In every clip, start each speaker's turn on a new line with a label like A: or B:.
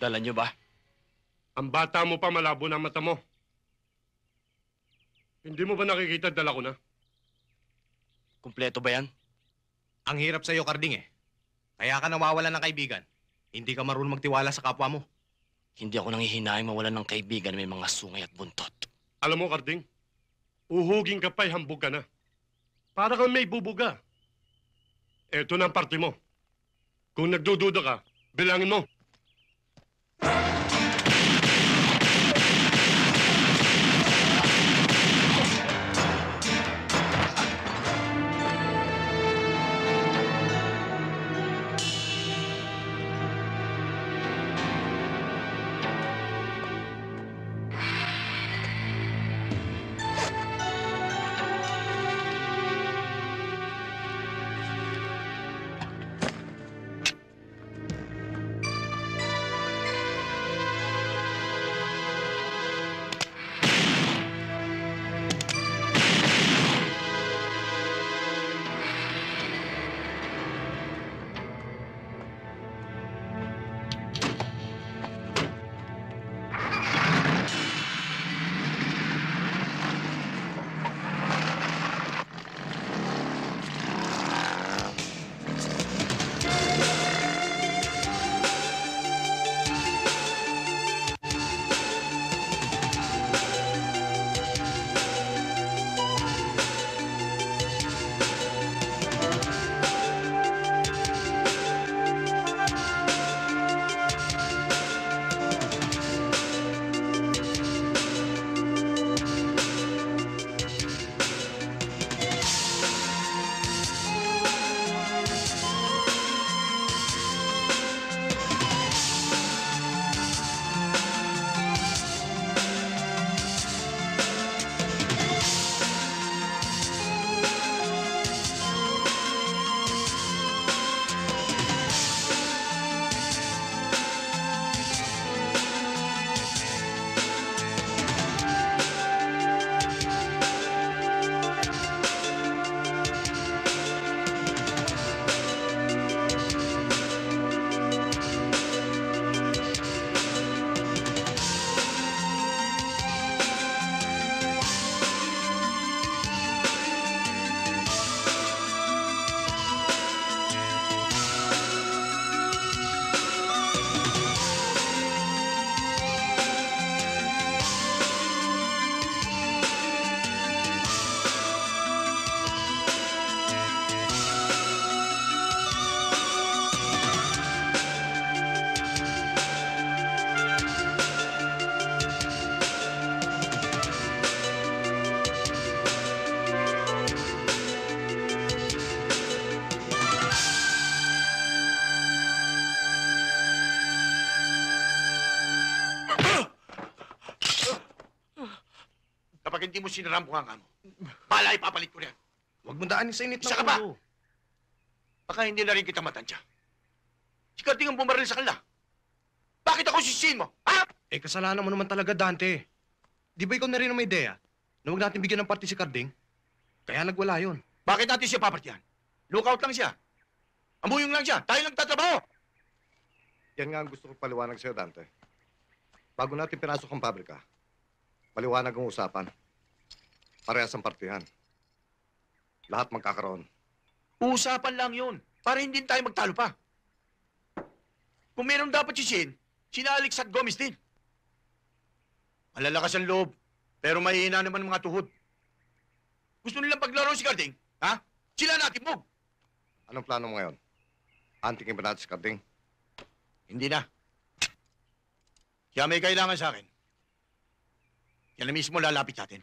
A: Dala niyo ba?
B: Ang bata mo pa, malabo na mata mo. Hindi mo ba nakikita dala ko na?
A: Kumpleto ba yan?
C: Ang hirap sa'yo, Karding eh. Kaya ka nawawalan ng kaibigan. Hindi ka marunong magtiwala sa kapwa mo.
A: Hindi ako nanghihinayang mawalan ng kaibigan na may mga sungay at buntot.
B: Alam mo, Karding, uhugin ka pa'y hambog ka na. Para kang may bubuga. Eto na ang parte mo. Kung nagdududa ka, bilangin mo.
D: Kapag hindi mo sinarampo ang amo, bala ipapalit ko yan.
C: Huwag mo daanin sa init ng
D: Isa ka ba?
C: ulo.
D: Baka hindi na rin kita matansya. Si Karding ang bumaril sa kanila. Bakit ako sisihin mo? Ha?
C: Eh, kasalanan mo naman talaga, Dante. Di ba ikaw na rin ang may ideya na huwag natin bigyan ng party si Karding? Kaya nagwala yun.
D: Bakit natin siya papartiyan? Lookout lang siya. Ambuyong lang siya. Tayo lang tatrabaho.
E: Yan nga ang gusto ko paliwanag sa'yo, Dante. Bago natin pinasok ang pabrika, maliwanag ang usapan. Parehas ang partihan. Lahat magkakaroon.
D: Usapan lang yun. Para hindi tayo magtalo pa. Kung meron dapat sisihin, sina Alex at Gomez din. Malalakas ang loob, pero mahihina naman ang mga tuhod. Gusto nilang paglaro si Karding, ha? Sila natin mo.
E: Anong plano mo ngayon? Antingin ba natin si Karding?
D: Hindi na. Kaya may kailangan sa akin. Yan na mismo lalapit natin.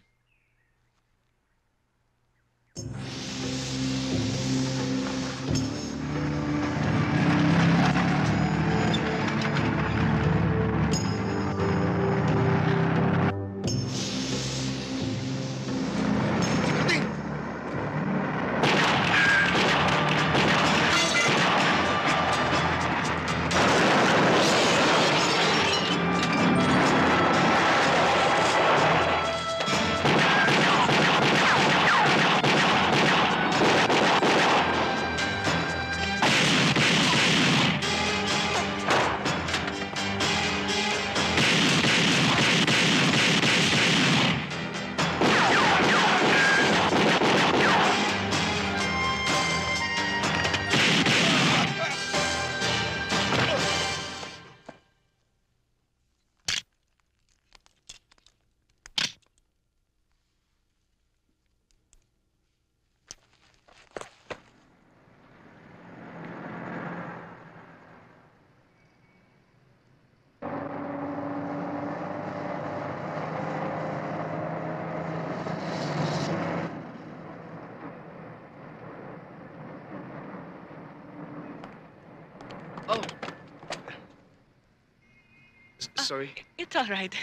A: sorry.
F: It's all right.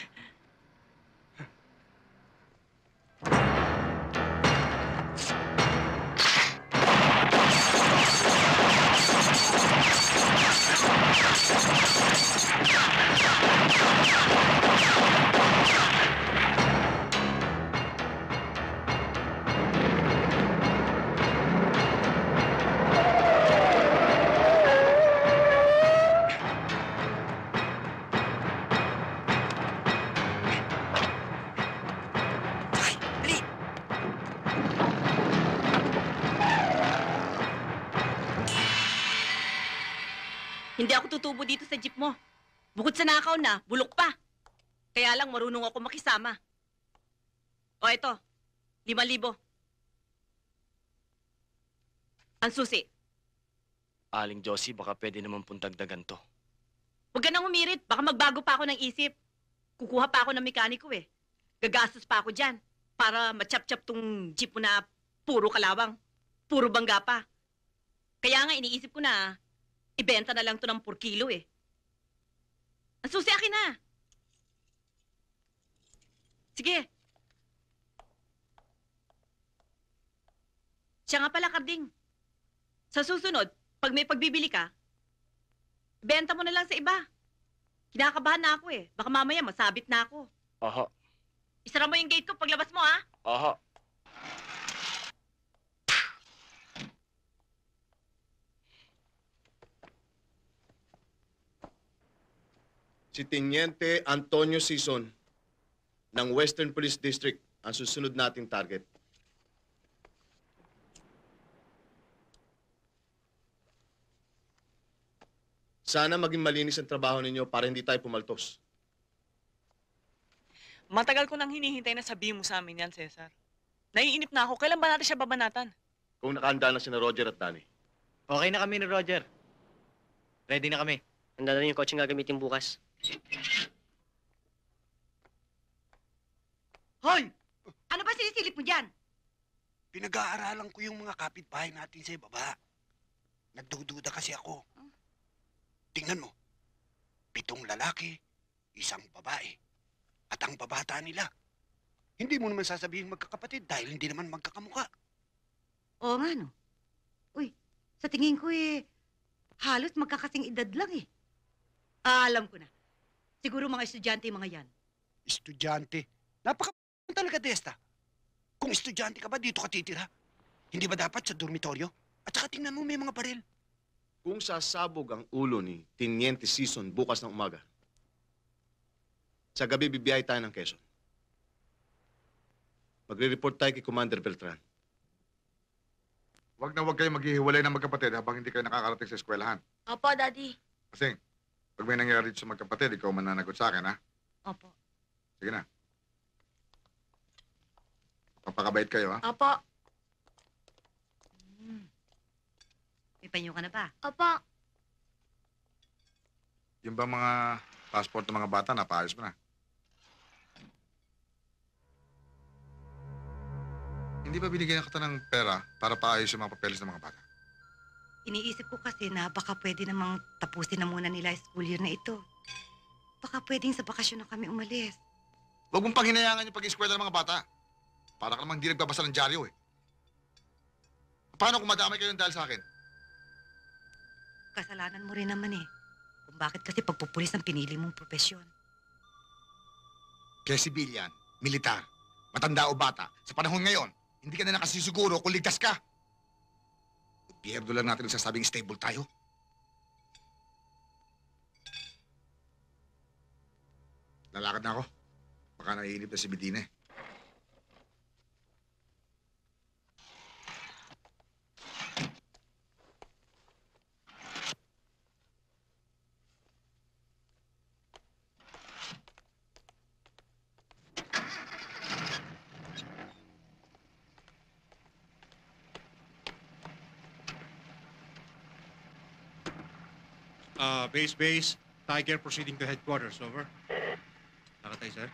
G: Hindi ako tutubo dito sa jeep mo. Bukod sa nakaw na, bulok pa. Kaya lang marunong ako makisama. O eto, 5,000. Ang susi.
A: Aling Josie, baka pwede naman pong dagdagan to.
G: Huwag ka nang umirit. Baka magbago pa ako ng isip. Kukuha pa ako ng mekaniko eh. Gagastos pa ako dyan. Para matchap-chap tong jeep mo na puro kalawang. Puro bangga pa. Kaya nga iniisip ko na, ibenta na lang to ng 4 kilo eh. Ang susi akin na. Sige. Siya nga pala, Karding. Sa susunod, pag may pagbibili ka, ibenta mo na lang sa iba. Kinakabahan na ako eh. Baka mamaya masabit na ako.
A: Aha,
G: Isara mo yung gate ko paglabas mo, ha?
A: aha.
H: Si Teniente Antonio Sison ng Western Police District ang susunod nating target. Sana maging malinis ang trabaho ninyo para hindi tayo pumaltos.
F: Matagal ko nang hinihintay na sabihin mo sa amin yan, Cesar. Naiinip na ako. Kailan ba natin siya babanatan?
H: Kung nakahanda na si Roger at Danny.
C: Okay na kami ni Roger. Ready na kami.
I: Handa na rin yung kotse gagamitin bukas.
G: Hoy! Ano ba sinisilip mo dyan?
J: Pinag-aaralan ko yung mga kapitbahay natin sa baba. Nagdududa kasi ako. Tingnan mo, 7 lalaki, 1 babae. At ang babata nila. Hindi mo naman sasabihin magkakapatid dahil hindi naman magkakamuka.
G: Oo nga, no? Uy, sa tingin ko halos magkakasing edad lang eh. Alam ko na. Siguro mga estudyante yung mga yan.
J: Estudyante. Napaka talaga, Desta. Kung estudyante ka ba, dito ka titira? Hindi ba dapat sa dormitoryo? At saka tingnan mo, may mga baril.
H: Kung sasabog ang ulo ni Teniente Sison bukas ng umaga, sa gabi bibiyay tayo ng Quezon. Magre-report tayo kay Commander Beltran.
K: Huwag na huwag kayo maghihiwalay ng magkapatid habang hindi kayo nakakarating sa eskwelahan.
G: Opo, Daddy.
K: Kasi, pag may nangyari sa magkapatid, ikaw mananagot sa akin, ha?
G: Opo.
K: Sige na. Papakabait kayo, ha?
G: Opo. May panyo ka na ba?
L: Opo.
K: Yung ba mga passport ng mga bata, napaayos mo na? Hindi ba binigyan kita ng pera para paayos yung mga papeles ng mga bata?
G: Iniisip ko kasi na baka pwede namang tapusin na muna nila yung school year na ito. Baka pwedeng sa bakasyon na kami umalis.
K: Huwag mong panghinayangan yung pag-eskwela ng mga bata. Para ka namang hindi nagbabasa ng dyaryo, eh. Paano kung madamay kayo dahil sa akin?
G: Kasalanan mo rin naman eh. Kung bakit kasi pagpupulis ang pinili mong propesyon.
K: Kaya sibilyan, militar, matanda o bata, sa panahon ngayon, hindi ka na nakasisiguro kung ligtas ka. Pierdo lang natin nagsasabing stable tayo. Lalakad na ako. Baka naiinip na si Bedine.
M: Base. Tiger proceeding to headquarters. Over. Nakatay, sir.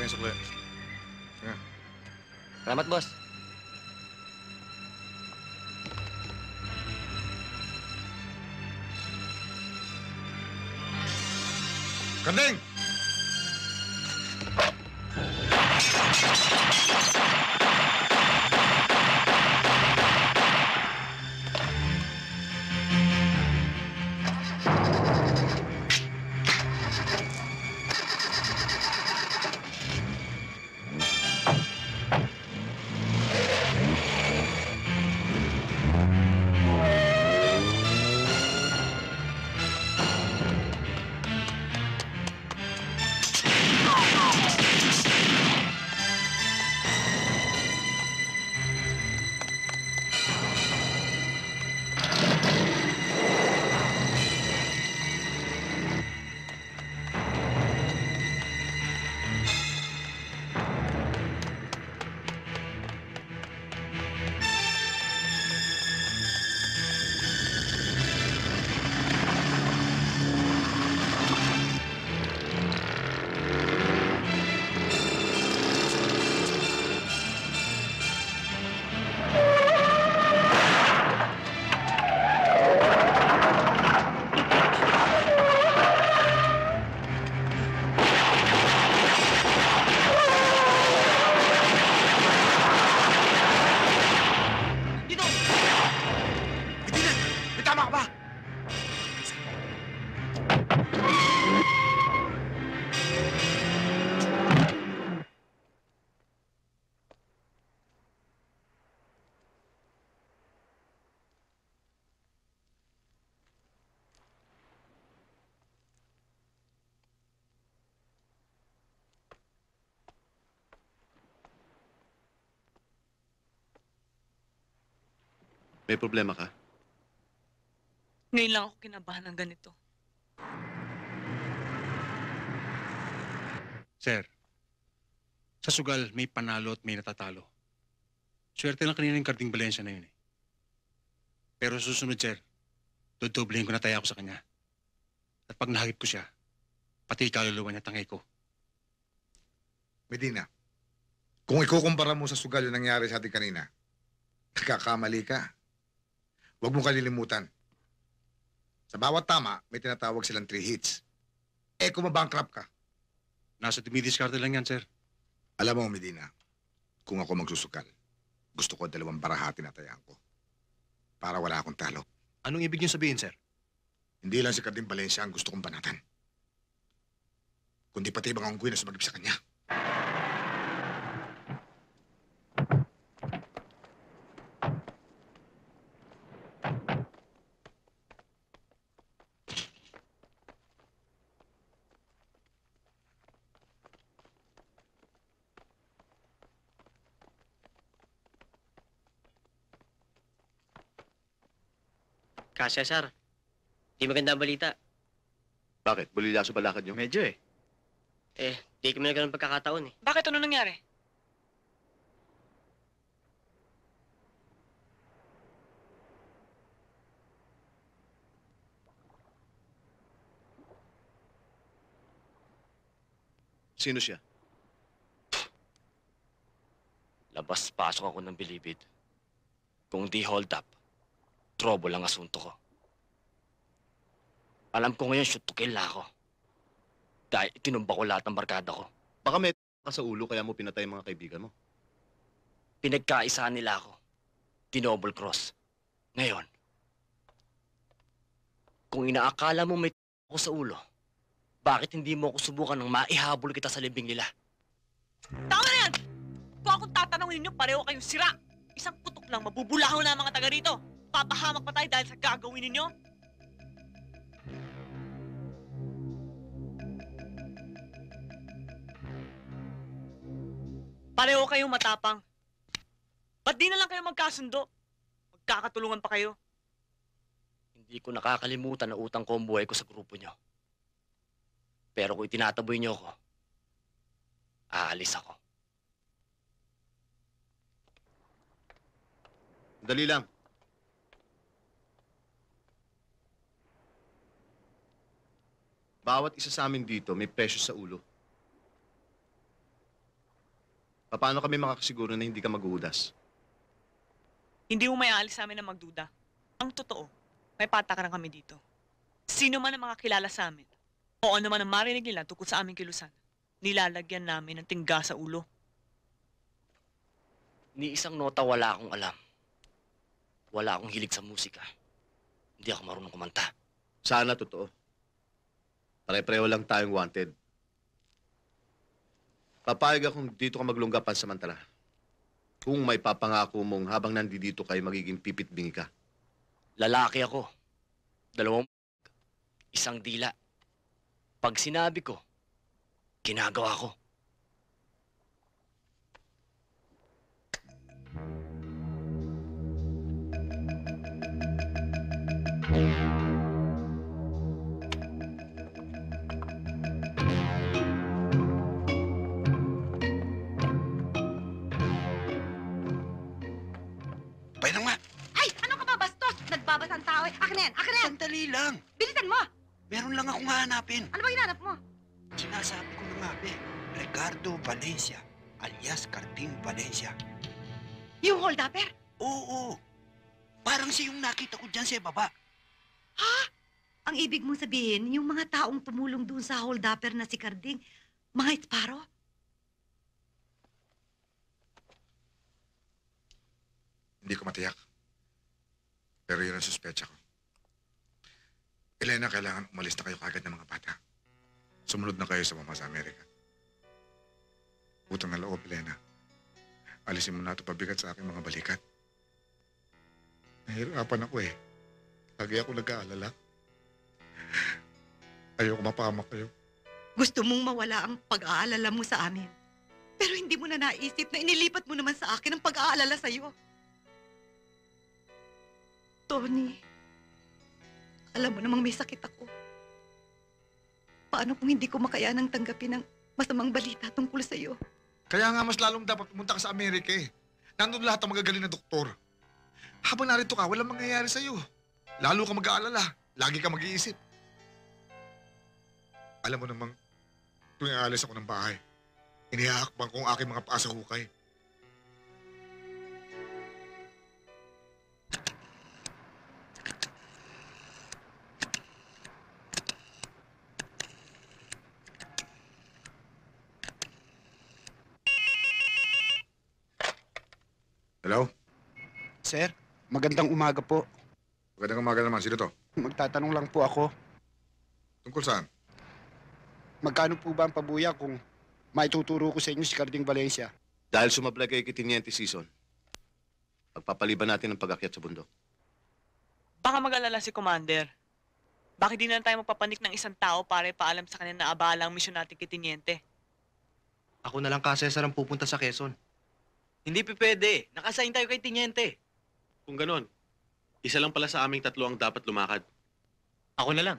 K: ngayon sa kaya.
A: Salamat, boss.
K: Karding!
H: May problema ka?
F: Ngayon lang ako kinabahan ng ganito.
M: Sir, sa sugal may panalo at may natatalo. Swerte lang kanina yung Karding Valencia na yun eh. Pero sa susunod, sir, dodoblehin ko na taya ko sa kanya. At pag nahagip ko siya, pati kaluluwa niya tangay ko.
K: Medina, kung ikukumpara mo sa sugal yung nangyari sa atin kanina, nagkakamali ka. Huwag mong kalilimutan. Sa bawat tama, may tinatawag silang 3 hits. Eh, kung mabankrupt ka.
M: Nasa dumidiskarte lang yan, sir.
K: Alam mo, Medina, kung ako magsusukal, gusto ko 2 barahati na tayaan ko. Para wala akong talo.
C: Anong ibig niyo sabihin, sir?
K: Hindi lang si Karding Valencia ang gusto kong banatan. Kundi pati ibang unggoy na sumagip sa kanya.
I: Cesar. Di maganda ang balita.
H: Bakit? Bulilaso ba lakad nyo?
D: Medyo eh.
I: Di kami nagkaroon ng pagkakataon eh.
F: Bakit ano nangyari?
H: Sino siya?
A: Labas-pasok ako ng bilibid. Kung di hold up, trouble ang asunto ko. Alam ko ngayon, shoot to kill na ako. Dahil itinumba ko lahat ng barkada ko.
H: Baka may ka sa ulo kaya mo pinatay ang mga kaibigan mo.
A: Pinagkaisaan nila ako. Dinouble cross. Ngayon, kung inaakala mo may ako sa ulo, bakit hindi mo ako subukan ng maihabol kita sa libing nila?
F: Tama na yan! Kung akong tatanungin ninyo, pareho kayong sira. Isang putok lang, mabubulaho na ang mga taga rito. Papahamak pa tayo dahil sa gagawin ninyo. Pareho kayong matapang. Ba't di na lang kayo magkasundo? Magkakatulungan pa kayo.
A: Hindi ko nakakalimutan na utang ko ang buhay ko sa grupo nyo. Pero kung itinataboy nyo ako, aalis ako.
H: Dali lang. Bawat isa sa amin dito may presyo sa ulo. Paano kami makakasiguro na hindi ka maghuhudas?
F: Hindi mo may aalis sa amin na magduda. Ang totoo, may patakaran kami dito. Sino man ang makakilala sa amin, o ano man ang marinig nila tungkol sa aming kilusan, nilalagyan namin ng tingga sa ulo.
A: Ni isang nota wala akong alam. Wala akong hilig sa musika. Hindi ako marunong kumanta.
H: Sana totoo. Pare-pareho lang tayong wanted. Papayag akong dito ka maglungga pansamantala. Kung may papangako mong habang nandito kayo magiging pipit-bingi ka.
A: Lalaki ako. 2 isang dila. Pag sinabi ko, ginagawa ko.
J: Pay na nga.
G: Ay! Ano ka ba, bastos? Nagbabasa ang tao eh. Akin na yan! Akin na yan!
J: Sandali lang.
G: Bilisan mo!
J: Meron lang akong hahanapin.
G: Ano ba hinanap mo?
J: Sinasabi ko na nga, be. Ricardo Valencia, alias Carding Valencia.
G: Yung hold-upper?
J: Oo. Parang siya yung nakita ko dyan sa baba.
G: Ha? Ang ibig mong sabihin, yung mga taong tumulong dun sa hold-upper na si Carding, mga Sparrow?
K: Hindi ko matiyak. Pero yun ang suspecha ko. Elena, kailangan umalis na kayo kagad ng mga bata. Sumunod na kayo sa mama sa Amerika. Utang na loob, Elena. Alisin mo na ito pabigat sa aking mga balikat. Nahihirapan ako eh. Lagi ako nag-aalala. Ayoko mapahamak kayo.
G: Gusto mong mawala ang pag-aalala mo sa amin. Pero hindi mo na naisip na inilipat mo naman sa akin ang pag-aalala sa'yo. Tony, alam mo namang may sakit ako. Paano kung hindi ko makayanang tanggapin ang masamang balita tungkol sa'yo?
K: Kaya nga mas lalong dapat pumunta ka sa Amerika eh. Nandun lahat ng magagaling na doktor. Habang narito ka, walang mangyayari sa'yo. Lalo ka mag-aalala. Lagi ka mag-iisip. Alam mo namang, tuwing aalis ako ng bahay, inihahakbang ko ang aking mga paa sa hukay. Hello?
J: Sir, magandang umaga po.
K: Magandang umaga naman. Sino to?
J: Magtatanong lang po ako.
K: Tungkol saan?
J: Magkano po ba ang pabuya kung maituturo ko sa inyo si Carding Valencia?
H: Dahil sumablay kay Tiniente Season, pagpapaliban natin ang pag-akyat sa bundok.
F: Baka mag-alala si Commander. Bakit di na tayo magpapanik ng isang tao para ipaalam sa kanya na abala ang misyon natin kay Tiniente?
C: Ako na lang ka, Cesar, ang pupunta sa Quezon.
I: Hindi pwede. Nakasign tayo kay Tiniente.
L: Kung ganon, isa lang pala sa aming 3 ang dapat lumakad.
C: Ako na lang.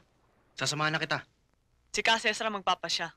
C: Sasamahan na kita.
F: Si Ka Cesar ang magpapasya.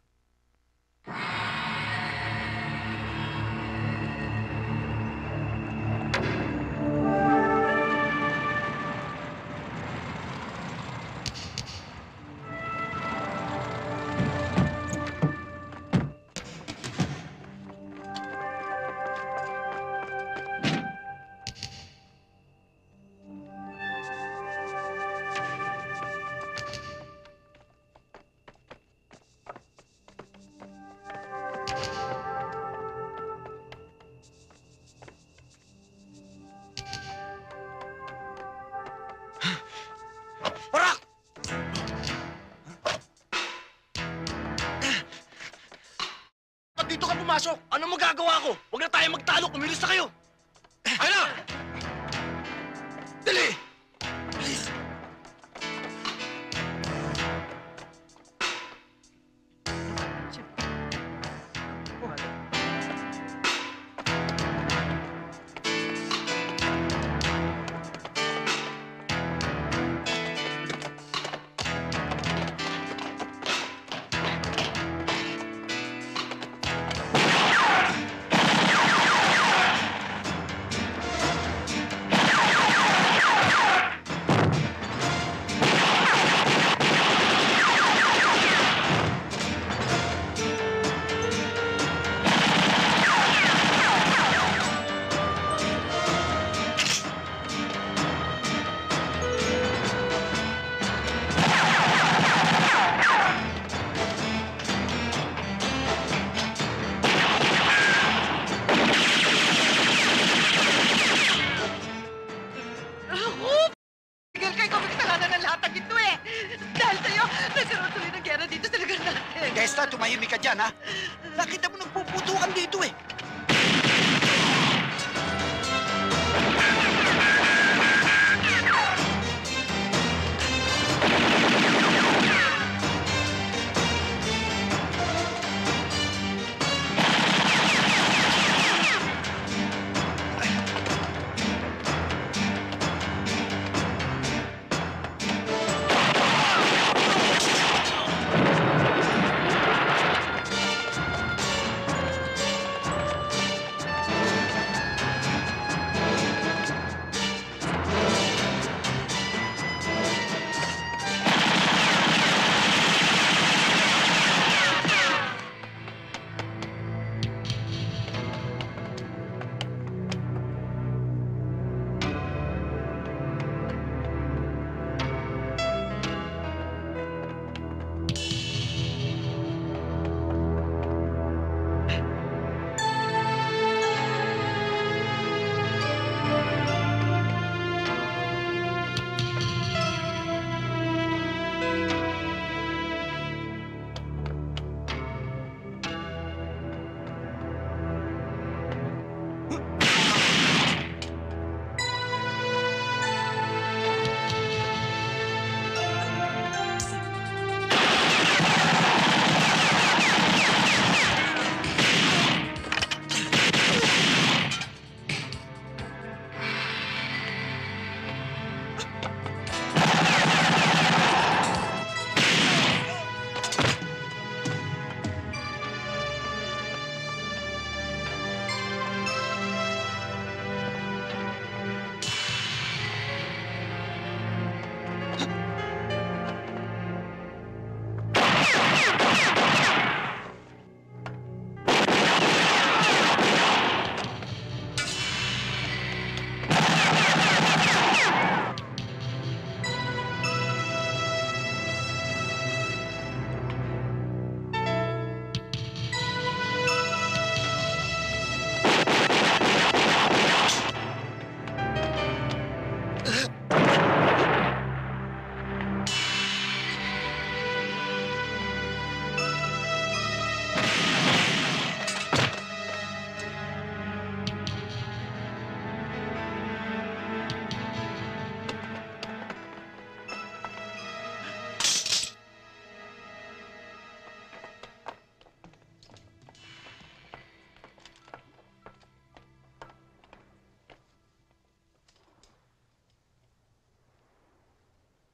A: Ba't dito ka pumasok? Ano magagawa ko? Huwag na tayo magtalo. Kumilos na kayo.
D: Ano? Dali! Please!
J: Basta tumahimik ka dyan, ha? Nakita mo nagpuputukan dito eh.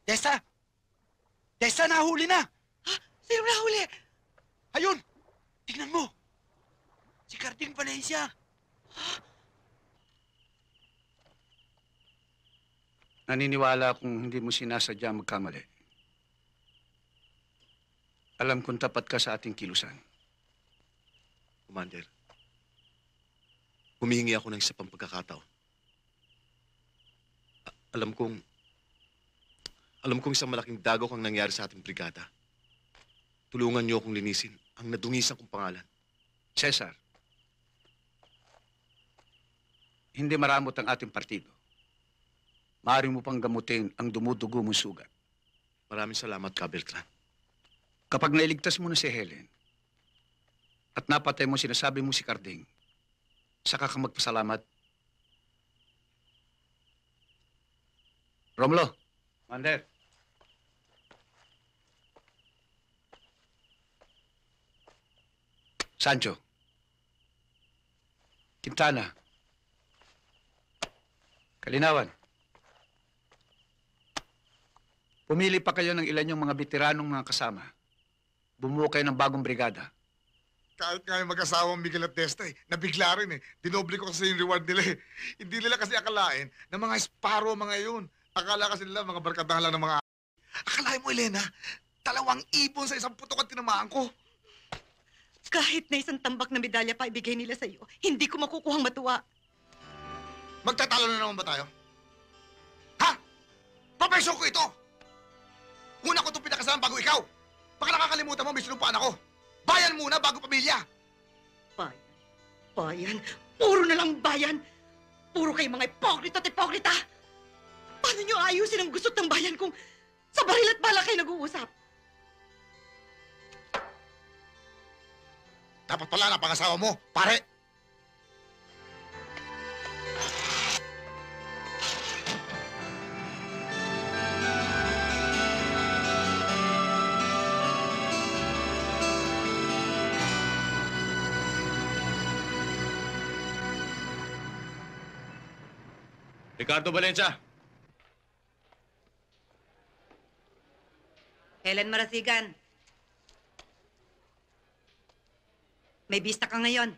J: Tessa! Tessa, nahuli na!
G: Sino nahuli?
J: Ayun! Tingnan mo! Si Carding Valencia!
N: Naniniwala kung hindi mo sinasadya magkamali. Alam kong tapat ka sa ating kilusan.
H: Commander, humihingi ako ng isa pang pagkakataon. Alam kong isang malaking dagaw kang nangyari sa ating brigada. Tulungan niyo akong linisin ang nadungisan kong pangalan.
N: Cesar, hindi maramot ang ating partido. Maaari mo pang gamutin ang dumudugo mong sugat.
H: Maraming salamat ka, Beltran.
N: Kapag nailigtas mo na si Helen at napatay mo sinasabi mo si Carding, saka ka magpasalamat. Romulo.
C: Commander.
N: Sancho. Quintana. Kalinawan. Pumili pa kayo ng ilan yung mga veteranong mga kasama. Bumuo kayo ng bagong brigada.
K: Kahit nga yung mag-asawang Miguel at Testa nabigla rin Dinoble ko kasi yung reward nila Hindi nila kasi akalain na mga Sparrow mga yun. Akala kasi nila mga barkadahan lang ng mga Akalain mo, Elena, 2 ibon sa isang putok at tinamaan ko.
G: Kahit na isang tambak na medalya pa ibigay nila sa iyo, hindi ko makukuhang matuwa.
K: Magtatalo na naman ba tayo? Ha? Profesyon ko ito! Una ko itong pinakasalan bago ikaw. Baka nakakalimutan mo, may sinumpaan ako. Bayan muna bago pamilya.
G: Bayan? Bayan? Puro na lang bayan! Puro kayo mga ipokrito at ipokrita! Paano nyo ayusin ang gusot ng bayan kung sa baril at bala kayo nag-uusap?
K: Dapat pala na pangasawa mo, pare.
L: Ricardo Valencia.
O: Helen Marasigan. May bista ka ngayon.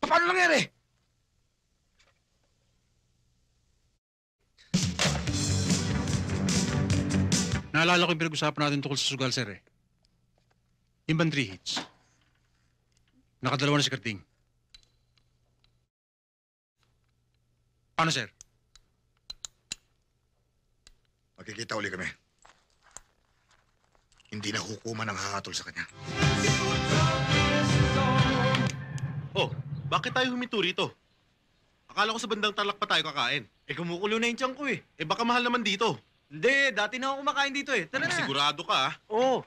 N: Paano nangyari?
M: Naalala ko yung pinag-usapan natin tungkol sa sugal, sir eh. Yung bang 3 hits? Nakadalawa na si Karding. Paano, sir?
K: Magkikita uli kami. Hindi na hukuman ang hahatol sa kanya.
L: Oh, bakit tayo huminto rito? Akala ko sa bandang Tarlac pa tayo kakain.
C: Eh, kumukulo na yung tiyan ko eh.
L: Eh baka mahal naman dito.
C: Hindi, dati na ako kumakain dito eh. Tara na.
L: Sigurado ka ah.
C: Oo.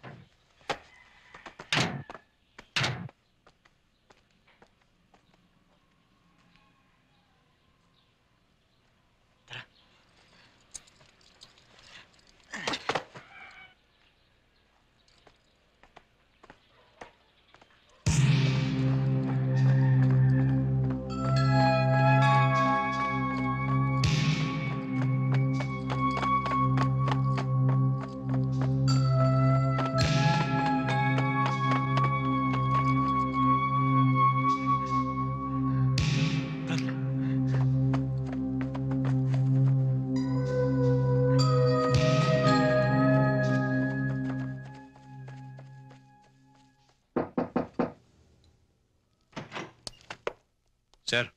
P: Sir,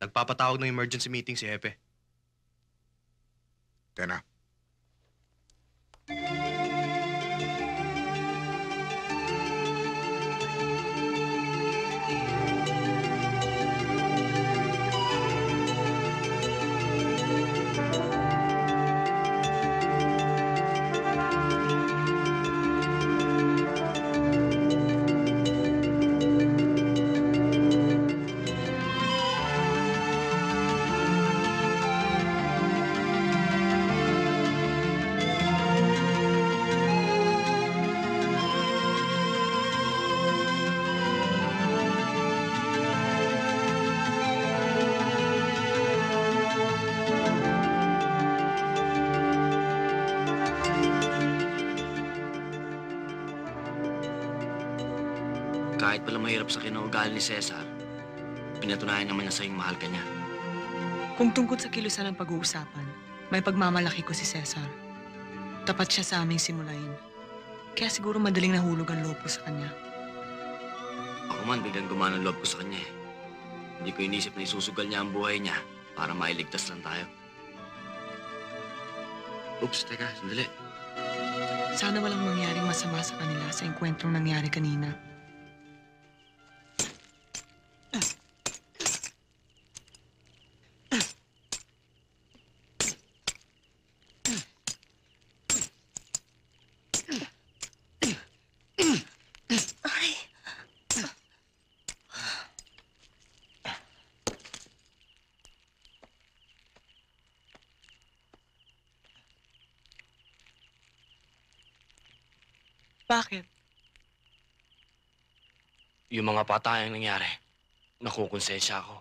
P: nagpapatawag ng emergency meeting si Hepe.
K: Tena.
A: Kahit pala mahirap sa kinaugali ni Cesar, pinatunayan naman na sa'yong mahal ka niya.
F: Kung tungkol sa kilusan ang pag-uusapan, may pagmamalaki ko si Cesar. Tapat siya sa aming simulain. Kaya siguro madaling nahulog ang loob ko sa kanya.
A: Ako man, biglang gumana ang loob ko sa kanya eh. Hindi ko inisip na isusugal niya ang buhay niya para mailigtas lang tayo. Oops, teka, sandali.
F: Sana walang mangyaring masama sa kanila sa engkwentrong nangyari kanina. Bakit?
A: Yung mga patayang nangyari, nakukonsensya ako.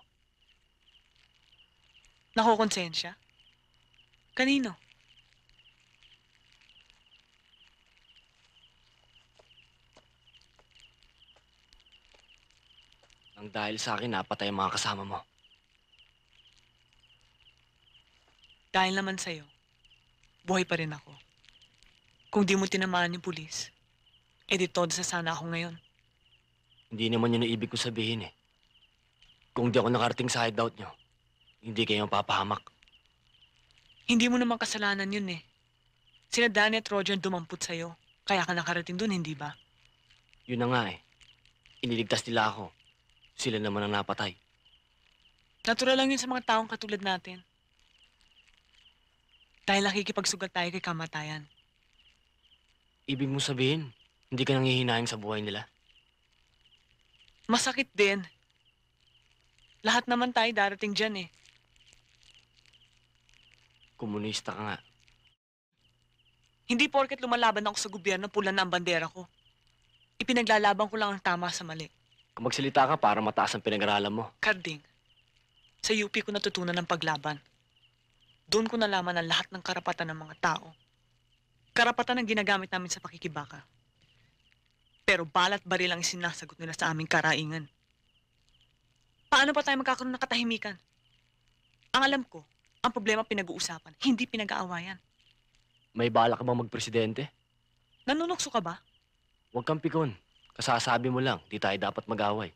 F: Nakukonsensya? Kanino?
A: Nang dahil sa akin, napatay ang mga kasama mo.
F: Dahil naman sa'yo, buhay pa rin ako. Kung di mo tinamaan yung pulis, edi todo sa sana ako ngayon.
A: Hindi naman yun ang ibig ko sabihin eh. Kung di ako nakarating sa hideout nyo, hindi kayo mapapahamak.
F: Hindi mo naman kasalanan yun eh. Sina Danny at Roger ang dumampot sa'yo. Kaya ka nakarating dun, hindi ba?
A: Yun na nga eh. Iniligtas nila ako. Sila naman ang napatay.
F: Natural lang yun sa mga taong katulad natin. Dahil nakikipagsugal tayo kay kamatayan.
A: Ibig mo sabihin, hindi ka nangihinayang sa buhay nila?
F: Masakit din. Lahat naman tayo darating dyan eh.
A: Komunista ka nga.
F: Hindi porket lumalaban ako sa gobyerno, pula na ang bandera ko. Ipinaglalaban ko lang ang tama sa mali.
A: Kung magsalita ka para mataas ang pinag-aralan mo.
F: Carding, sa UP ko natutunan ng paglaban. Doon ko nalaman ang lahat ng karapatan ng mga tao. Karapatan ang ginagamit namin sa pakikibaka. Pero balat baril ang isinasagot nila sa aming karaingan. Paano pa tayo magkakaroon ng katahimikan? Ang alam ko, ang problema pinag-uusapan, hindi pinag-aawayan.
A: May bala ka bang magpresidente?
F: Nanunukso ka ba?
A: Huwag kang pikon. Kasasabi mo lang, di tayo dapat mag-away.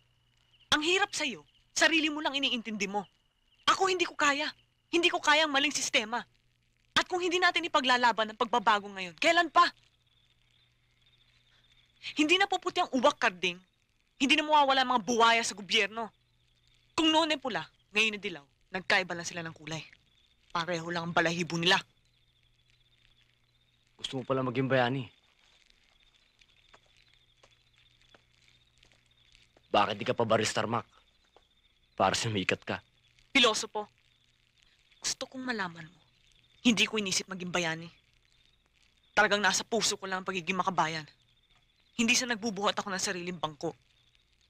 F: Ang hirap sa'yo, sarili mo lang iniintindi mo. Ako hindi ko kaya. Hindi ko kaya ang maling sistema. At kung hindi natin ipaglalaban ang pagbabago ngayon, kailan pa? Hindi na puputi ang uwak, Carding. Hindi na mawawala ang mga buwaya sa gobyerno. Kung noon ay pula, ngayon ay dilaw, nagkaiba lang sila ng kulay. Pareho lang ang balahibo nila.
A: Gusto mo pala maging bayani. Bakit di ka pa baristar, Mac? Para sumikat ka.
F: Pilosopo, gusto kong malaman mo, hindi ko inisip maging bayani. Talagang nasa puso ko lang ang pagiging makabayan. Hindi sa nagbubuhat ako ng sariling bangko.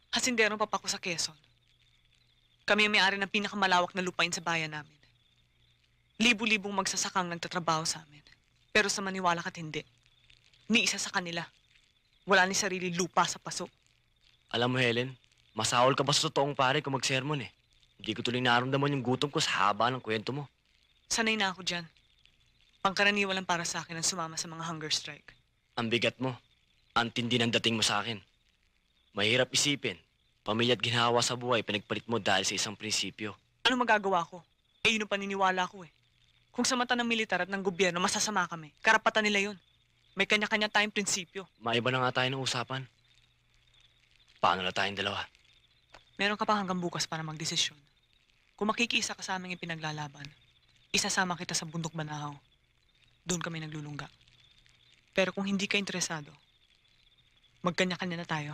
F: Hasinderong papa ko sa Quezon. Kami ang may-ari ng pinakamalawak na lupain sa bayan namin. Libu-libong magsasakang nagtatrabaho sa amin. Pero sa maniwala ka't hindi, ni isa sa kanila, wala ni sarili lupa sa paso.
A: Alam mo, Helen, masahol ka ba sa totoong pare kung mag-sermon eh? Hindi ko tuloy naramdaman yung gutom ko sa haba ng kwento mo.
F: Sanay na ako dyan. Pangkaraniwan lang para sa akin ang sumama sa mga hunger strike.
A: Ang bigat mo. Ang tindi ng dating mo sa akin. Mahirap isipin. Pamilya at ginhawa sa buhay, pinagpalit mo dahil sa isang prinsipyo.
F: Ano magagawa ko? Eh, yun ang paniniwala ko eh. Kung sa mata ng militar at ng gobyerno, masasama kami. Karapatan nila yun. May kanya-kanya tayong prinsipyo.
A: Maiba na nga tayo ng usapan. Paano na tayong dalawa?
F: Meron ka pa hanggang bukas para magdesisyon. Kung makikiisa ka sa aming ipinaglalaban, isasama kita sa bundok Banahaw. Doon kami naglulungga. Pero kung hindi ka interesado, magkanya-kanya na tayo.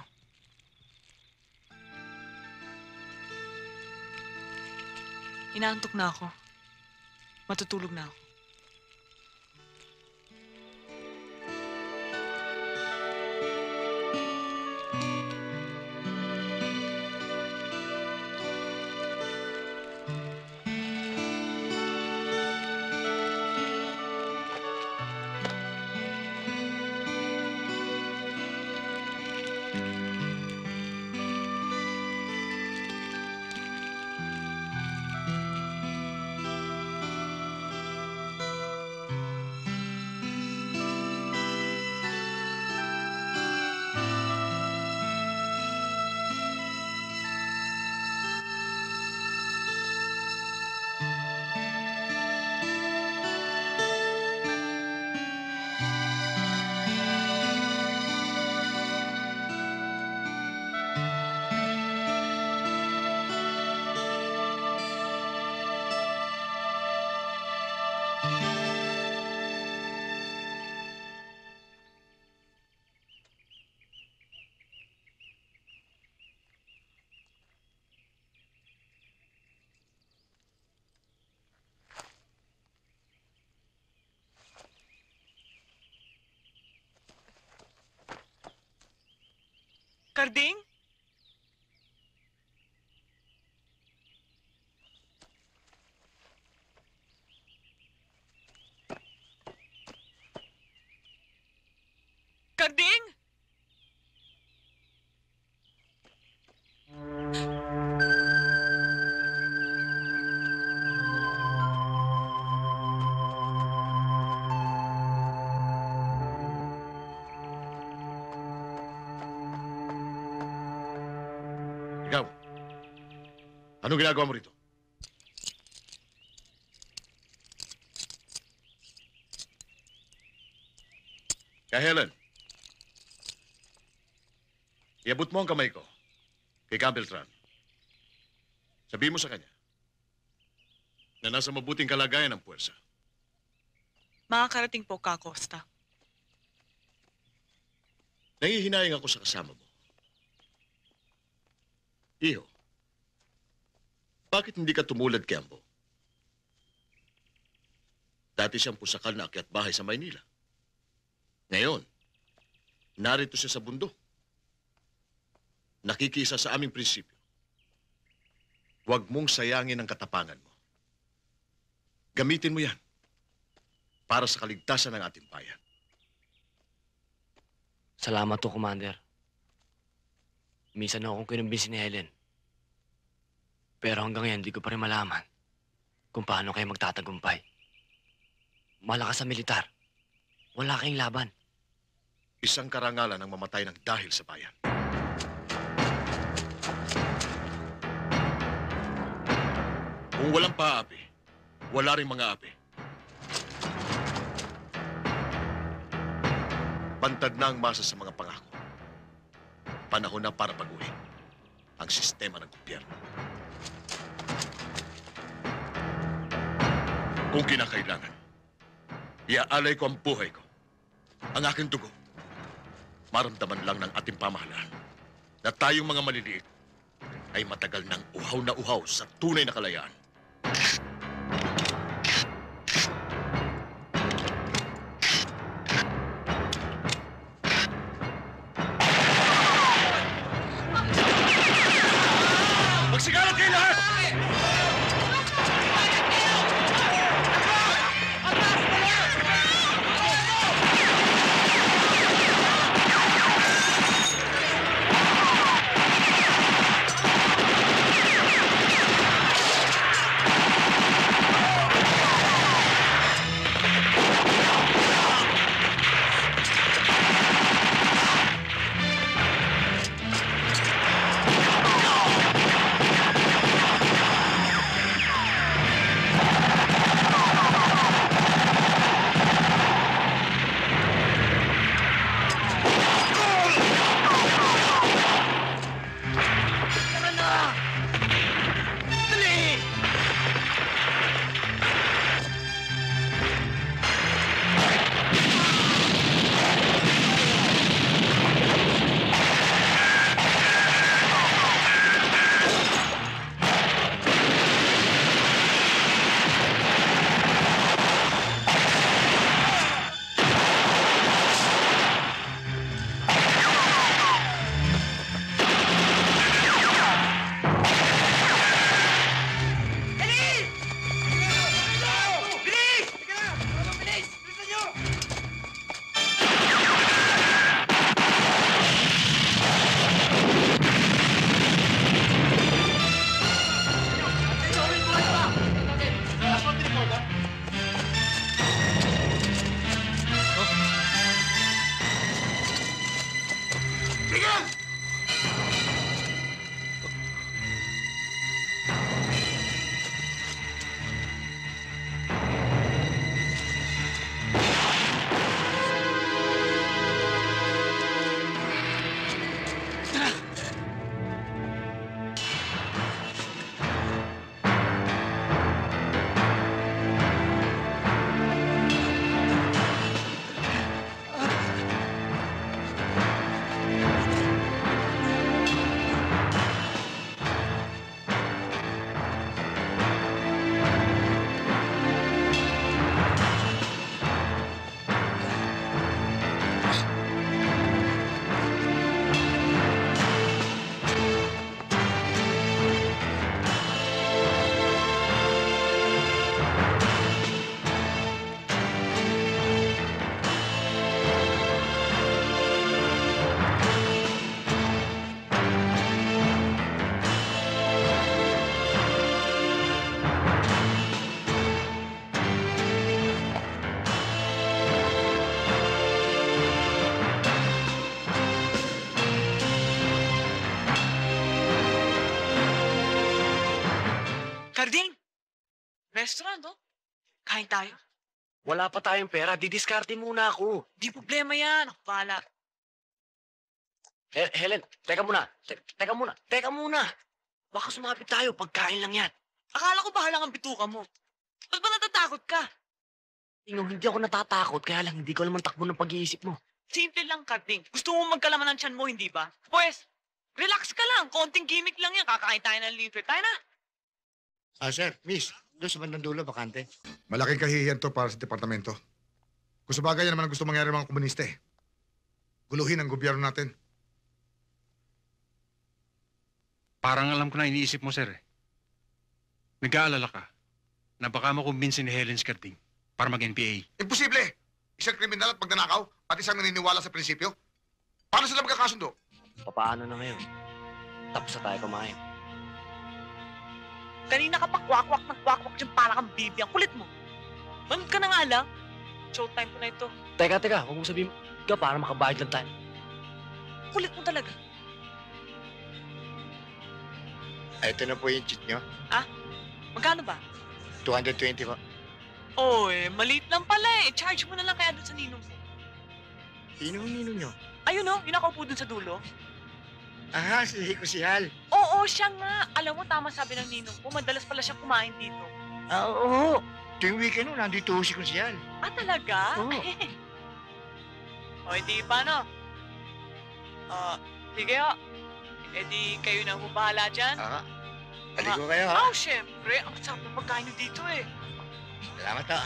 F: Inaantok na ako. Matutulog na ako. Karding? Karding?
H: Ikaw, anong ginagawa mo rito? Kaya Helen, iabot mo ang kamay ko kay Campbelltran. Sabihin mo sa kanya na nasa mabuting kalagayan ng puwersa.
F: Makakarating po ka, Costa.
H: Nangihinayang ako sa kasama mo. Iho, bakit hindi ka tumulad kay Ambo? Dati siyang pusakal na akyat bahay sa Maynila. Ngayon, narito siya sa bundok. Nakikisa sa aming prinsipyo. Huwag mong sayangin ang katapangan mo. Gamitin mo yan para sa kaligtasan ng ating bayan.
A: Salamat to, Commander. Minsan akong kinumbinsi ni Helen. Pero hanggang ngayon, di ko pa rin malaman kung paano kayo magtatagumpay. Malakas sa militar. Wala kayong laban.
H: Isang karangalan ang mamatay ng dahil sa bayan. Kung walang paapi, wala rin mga api. Bantad na ang masa sa mga pangako. Panahon na para baguhin ang sistema ng gobyerno. Kung kinakailangan, iaalay ko ang buhay ko, ang aking dugo. Maramdaman lang ng ating pamahalaan na tayong mga maliliit ay matagal ng uhaw na uhaw sa tunay na kalayaan. Magsigalat kayo lahat!
F: Carding! Restaurant, oh. Kain tayo.
A: Wala pa tayong pera. Didiskarte muna ako.
F: Di problema yan. Ako bahala.
A: Helen, teka muna. Teka muna. Baka sumapit tayo. Pagkain lang yan.
F: Akala ko bahala ang bituka mo. Ba't ba natatakot ka?
A: Hindi ako natatakot. Kaya lang hindi ko naman takbo ng pag-iisip mo.
F: Simple lang, Carding. Gusto mo magkalaman ng tiyan mo, hindi ba? Pues, relax ka lang. Konting gimmick lang yan. Kakain tayo ng libre. Tayo na.
E: Sir, miss, doon sa bandang dulo, bakante.
K: Malaking kahihiyan to para sa departamento. Kung sa bagay yan naman ang gusto mangyari ng mga komunista eh. Guluhin ang gobyerno natin.
M: Parang alam ko na iniisip mo, sir. Nag-aalala ka na baka makumbinsin ni Helen si Carding para mag-NPA.
K: Imposible! Isang kriminal at magnanakaw, pati isang naniniwala sa prinsipyo. Paano sila magkakasundo?
A: Paano na ngayon? Tapos na tayo kumain.
F: Kanina ka pa kwak-kwak ng kwak-kwak dyan para kang bibi. Ang kulit mo. Manood ka na nga lang. Showtime ko na ito.
A: Teka. Huwag mong sabihin ka para makabayad lang tayo.
F: Kulit mo talaga.
E: Ito na po yung cheat nyo.
F: Magkano ba?
E: 220 po.
F: Maliit lang pala eh. Charge mo na lang kaya dun sa ninong mo.
E: Sino nyo?
F: Ayun oh, yung nakaupo dun sa dulo.
E: Aha, si Hal.
F: Oo, siya nga. Alam mo, tama sabi ng ninong ko. Madalas pala siya kumain dito.
E: Oo. Tuwing weekend no, nandito si Hal.
F: Talaga?
E: Oo.
F: Di paano? Sige ho. Di kayo na bahala dyan.
E: Aligo kayo ha.
F: Syempre. Ang sarap ng pagkain nyo dito eh.
E: Salamat ha.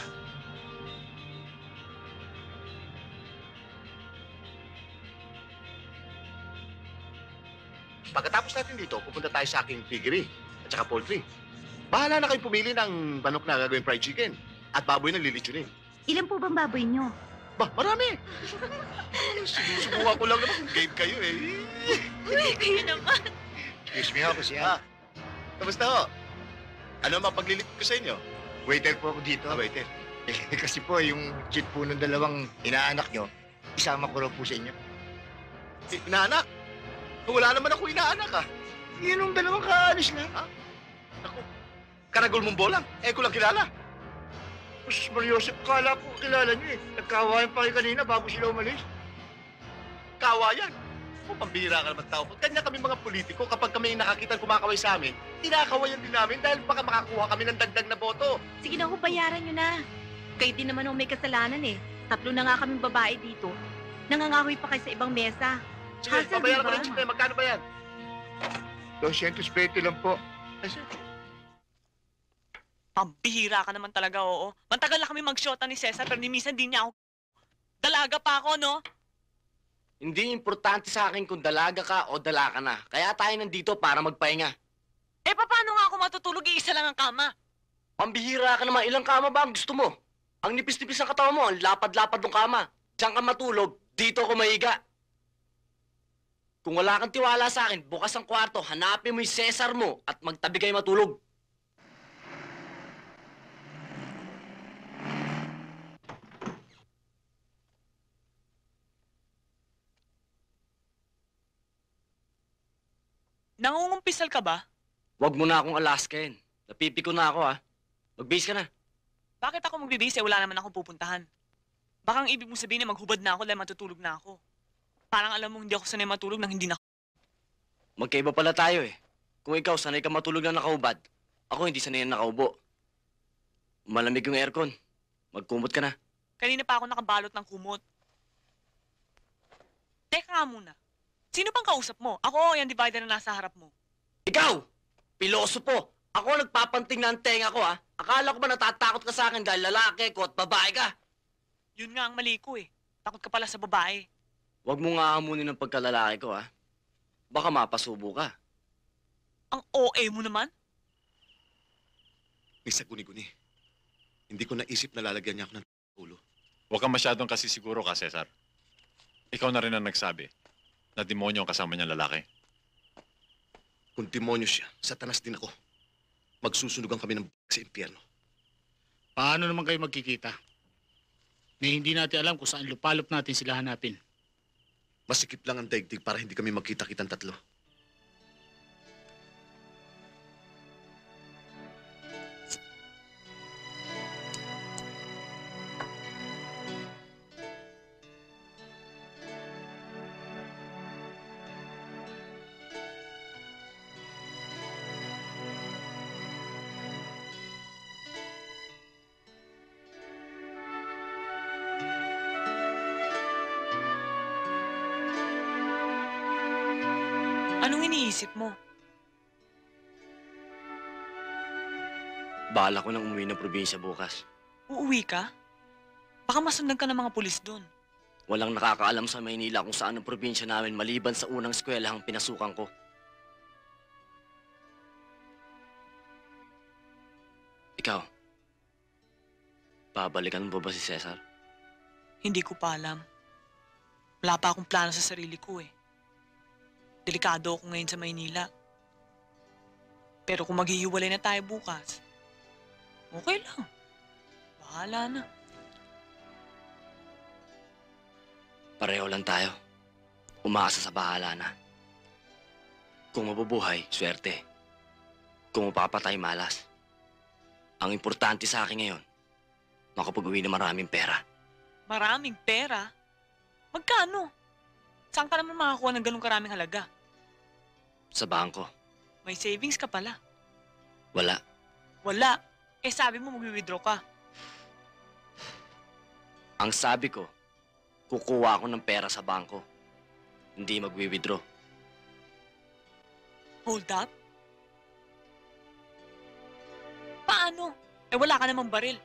H: Pagkatapos natin dito, pupunta tayo sa aking piggery at saka poultry. Bahala na kayo pumili ng manok na gagawin fried chicken at baboy na lilitsunin.
O: Ilan po bang baboy nyo?
H: Bah, marami! Sinusubukan ko lang naman kung game kayo eh.
F: Kayo naman.
E: Excuse me ako siya.
H: Kamusta ho? Ano mapaglilit ko sa inyo?
E: Waiter po ako dito.
H: Waiter.
E: Kasi po, yung cheat po ng dalawang inaanak nyo, isama ko raw po sa inyo.
H: Inaanak? Wala naman ako inaanak ah.
E: Yun yung dalawang kaalis lang.
H: Ako, karagol mong bolang. Ko lang kilala.
E: Mas Mariosep, kala ko kilala nyo eh. Nagkawayan pa kayo kanina bago sila umalis.
H: Kawayan. Pambira ka naman tao. Kanya kami mga politiko, kapag kami nakakita kumakaway sa amin, tinakawayan din namin dahil baka makakuha kami ng dagdag na boto.
G: Sige na ho, bayaran nyo na. Kayo din naman ho may kasalanan eh. 3 na nga kaming babae dito. Nangangahoy pa kayo sa ibang mesa.
H: Sige,
G: Hassle,
H: babayaran ko
G: diba?
H: ng chiste. Magkano ba yan?
E: 220 lang po.
F: Pambihira ka naman talaga, oo. Matagal na kami mag-shota ni Cesar pero ni minsan di niya ako... Dalaga pa ako, no?
A: Hindi importante sa akin kung dalaga ka o dala ka na. Kaya tayo nandito para magpahinga.
F: Paano nga ako matutulog? Iisa lang ang kama.
A: Pambihira ka naman. Ilang kama ba ang gusto mo? Ang nipis-nipis ng katawan mo, ang lapad-lapad ng kama. Diyan ka matulog, dito ako mahiga. Kung wala kang tiwala sa akin, bukas ang kwarto, hanapin mo yung Cesar mo at magtabi kayo matulog.
F: Nangungumpisal ka ba?
A: Huwag mo na akong alaskain. Napipiko na ako, ha? Mag-base ka na.
F: Bakit ako magbibase? Wala naman akong pupuntahan. Baka ang ibig mong sabihin na maghubad na ako dahil matutulog na ako. Parang alam mo hindi ako sanay matulog nang hindi na...
A: Magkaiba pala tayo, eh. Kung ikaw sanay ka matulog na nakaubad, ako hindi sanay na nakaubo. Malamig yung aircon. Magkumot ka na.
F: Kanina pa ako nakabalot ng kumot. Teka nga muna. Sino bang kausap mo? Ako o yung divider na nasa harap mo?
A: Ikaw! Pilosopo! Ako ang nagpapanting na ang tenga ko, ha? Akala ko ba natatakot ka sa akin dahil lalaki ko at babae ka?
F: Yun nga ang mali ko, eh. Takot ka pala sa babae.
A: Huwag mo nga amunin ng pagkalalaki ko, ha? Baka mapasubo ka.
F: Ang OA mo naman?
H: Misa guni-guni. Hindi ko naisip na lalagyan niya ako ng ulo.
Q: Huwag kang masyadong kasi siguro ka, Cesar. Ikaw na rin ang nagsabi na demonyo ang kasama niyang lalaki.
H: Kung demonyo siya, satanas din ako. Magsusunugan kami ng sa impyerno.
R: Paano naman kayo magkikita? Na hindi natin alam kung saan lupalop natin sila hanapin.
H: Masikip lang ang daigdig para hindi kami magkita-kitang tatlo.
F: Anong iniisip mo?
A: Bala ko nang umuwi ng probinsya bukas.
F: Uuwi ka? Baka masundan ka ng mga pulis doon.
A: Walang nakakaalam sa Maynila kung saan ang probinsya namin maliban sa unang eskwelahang pinasukan ko. Ikaw, babalikan mo ba si Cesar?
F: Hindi ko pa alam. Wala pa akong plano sa sarili ko eh. Delikado ako ngayon sa Maynila. Pero kung maghihiwalay na tayo bukas, okay lang. Bahala na.
A: Pareho lang tayo. Umaasa sa bahala na. Kung mabubuhay, swerte. Kung mapapatay, malas. Ang importante sa akin ngayon, makapag-uwi ng maraming pera.
F: Maraming pera? Magkano? Saan ka naman makakuha ng ganong karaming halaga?
A: Sa bangko.
F: May savings ka pala.
A: Wala.
F: Wala. Eh sabi mo mag-withdraw ka.
A: Ang sabi ko, kukuha ako ng pera sa bangko. Hindi magwi-withdraw.
F: Hold up? Paano? Eh wala ka namang baril.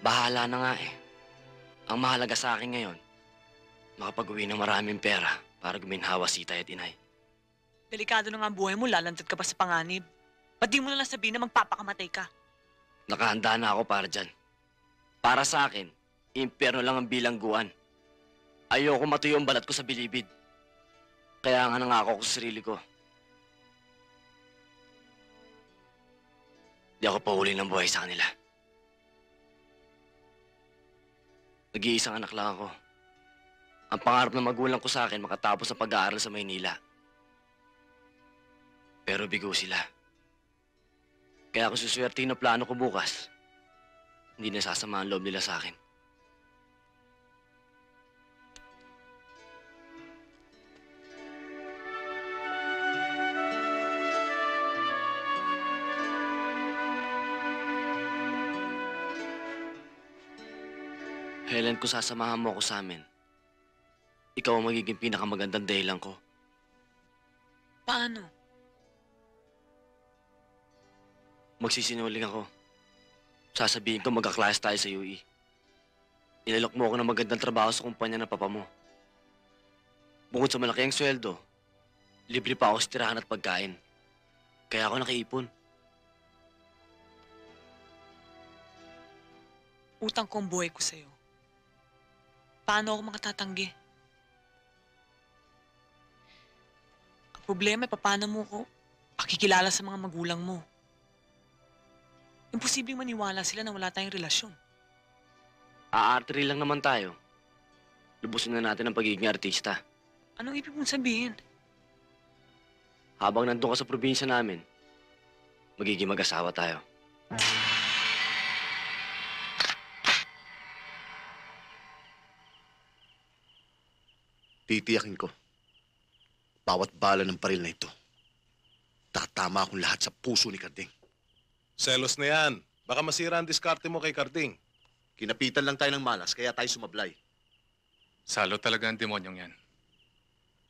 A: Bahala na nga eh. Ang mahalaga sa akin ngayon, makapag-uwi ng maraming pera para guminhawa si Itay at Inay.
F: Delikado na nga ang buhay mo, lalantad ka pa sa panganib. Ba't di mo na lang sabihin na magpapakamatay ka?
A: Nakahanda na ako para dyan. Para sa akin, impyerno lang ang bilangguan. Ayoko matuyo ang balat ko sa bilibid. Kaya nga nangako ko sa sarili ko. Di ako pahuli ng buhay sa kanila. Nag-iisang anak lang ako. Ang pangarap ng magulang ko sa akin makatapos ang pag-aaral sa Maynila. Pero bigo sila. Kaya kung suswertein na plano ko bukas, hindi nasasama ang loob nila sa akin. Helen, kung sasamahan mo ako sa amin, ikaw ang magiging pinakamagandang dahilan ko.
F: Paano?
A: Magsisinungaling ako. Sasabihin ko magka-class tayo sa UE. Ilalok mo ako ng magandang trabaho sa kumpanya ng papa mo. Bukod sa malaki ang sweldo, libre pa ako sa tirahan at pagkain. Kaya ako nakiipon.
F: Utang ko ang buhay ko sa'yo. Paano ako makatatanggi? Ang problema ay paano mo ko pakikilala sa mga magulang mo. Imposibleng maniwala sila na wala tayong relasyon.
A: Aartiri lang naman tayo. Lubusin na natin ang pagiging artista.
F: Anong ibig mong sabihin?
A: Habang nandun ka sa probinsya namin, magiging mag-asawa tayo.
D: Titiyakin ko. Bawat bala ng baril na ito, tatama akong lahat sa puso ni Carding.
L: Selos na yan. Baka masira ang diskarte mo kay Carding.
D: Kinapitan lang tayo ng malas, kaya tayo sumablay.
Q: Salo talaga ang demonyong yan.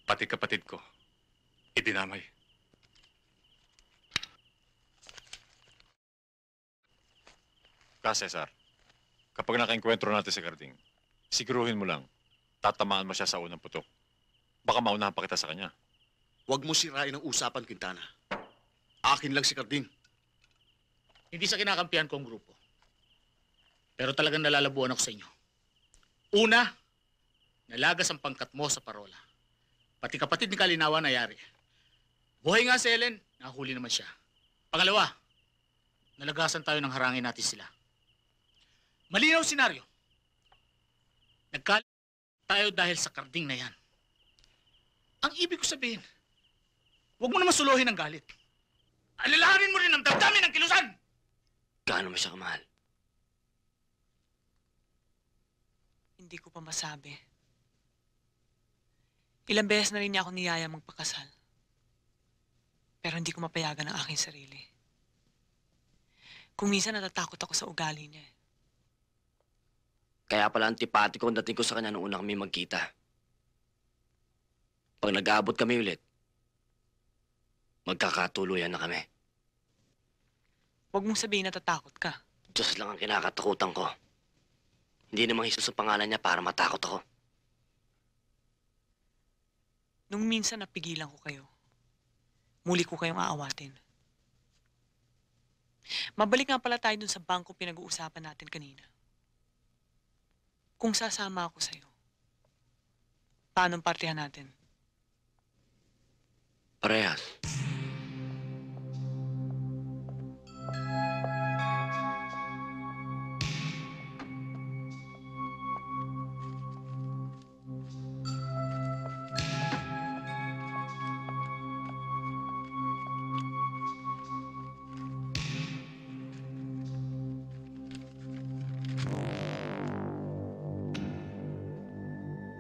Q: Pati kapatid ko, idinamay. Cesar, kapag nakaengkwentro natin si Carding, siguruhin mo lang, tatamaan mo siya sa unang putok. Baka maunahan pa kita sa kanya.
D: Huwag mo sirain ang usapan, Quintana. Akin lang si Carding.
R: Hindi sa kinakampihan ko ang grupo. Pero talagang nalalabuan ako sa inyo. Una, nalagas ang pangkat mo sa parola. Pati kapatid ni Kalinawa nayari. Buhay nga si Helen, nahuli naman siya. Pangalawa, nalagasan tayo ng harangin natin sila. Malinaw senaryo. Nagkalit tayo dahil sa Carding na yan. Ang ibig ko sabihin, huwag mo naman suluhin ang galit. Alalahanin mo rin ang damdamin ng kilusan!
A: Gaano mo siya kamahal?
F: Hindi ko pa masabi. Ilang beses na rin niya ako niyaya magpakasal. Pero hindi ko mapayagan ang aking sarili. Kung minsan natatakot ako sa ugali niya.
A: Kaya pala antipatiko ang dating ko sa kanya nung una kami magkita. Pag nag-aabot kami ulit, Magkakatuluyan na kami.
F: Huwag mong sabihin natatakot ka.
A: Diyos lang ang kinakatakutan ko. Hindi namang Jesus ang pangalan niya para matakot ako.
F: Nung minsan napigilan ko kayo, muli ko kayong aawatin. Mabalik nga pala tayo dun sa bangko pinag-uusapan natin kanina. Kung sasama ako sa'yo, paano ang partihan natin?
A: Parehas.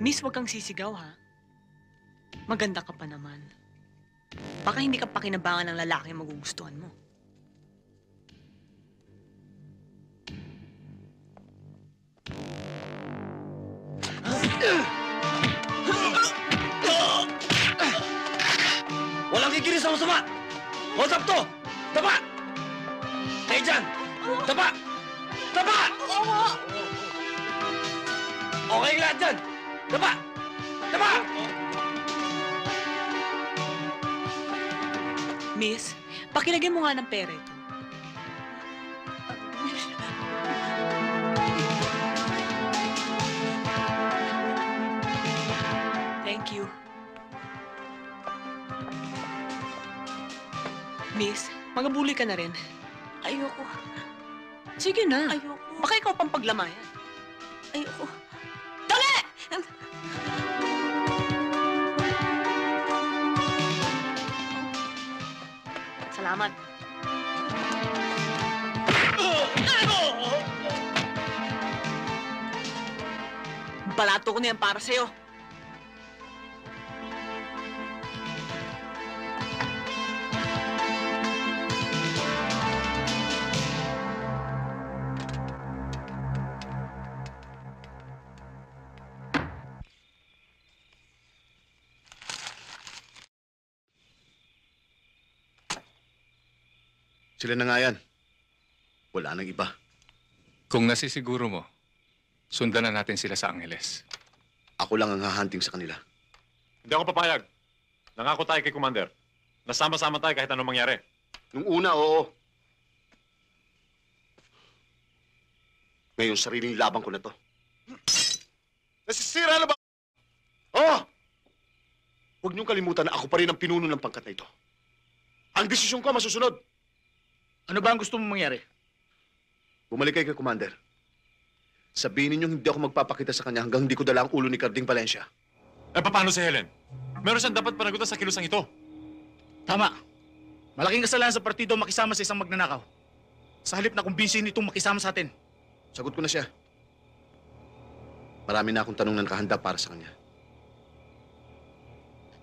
F: Miss, huwag kang sisigaw, ha? Maganda ka pa naman. Baka hindi ka pakinabangan ng lalaki ang magugustuhan mo.
A: Walang kikinis sa masama! Hold up to! Taba! Kayo dyan! Taba! Taba! Okay ang lahat dyan! Taba! Taba!
F: Miss, pakilagyan mo nga ng pera ito. Thank you. Miss, magabuli ka na rin.
G: Ayoko.
F: Sige na.
G: Ayoko.
F: Baka ikaw pang paglamayan.
G: Ayoko.
F: Dali! Salamat. Balato ko na yan para sa'yo.
D: Sila na nga yan. Wala nang iba.
S: Kung nasisiguro mo, sundan na natin sila sa Angeles.
D: Ako lang ang hahunting sa kanila.
Q: Hindi ako papayag. Nangako tayo kay Commander. Nasama-sama tayo kahit anong mangyari.
D: Nung una, oo. Ngayon, sariling laban ko na to. Nasisira na ba? Oo! Huwag niyong kalimutan na ako pa rin ang pinuno ng pangkat na ito. Ang desisyon ko masusunod.
R: Ano ba ang gusto mong mangyari?
D: Bumalik kayo kay Commander. Sabihin ninyong hindi ako magpapakita sa kanya hanggang hindi ko dala ang ulo ni Carding Valencia.
Q: Eh, paano si Helen? Meron siyang dapat panagutan sa kilusang ito.
R: Tama. Malaking kasalanan sa partido makisama sa isang magnanakaw. Sa halip na kumbinsihin itong makisama sa atin.
D: Sagot ko na siya. Marami na akong tanong na nakahanda para sa kanya.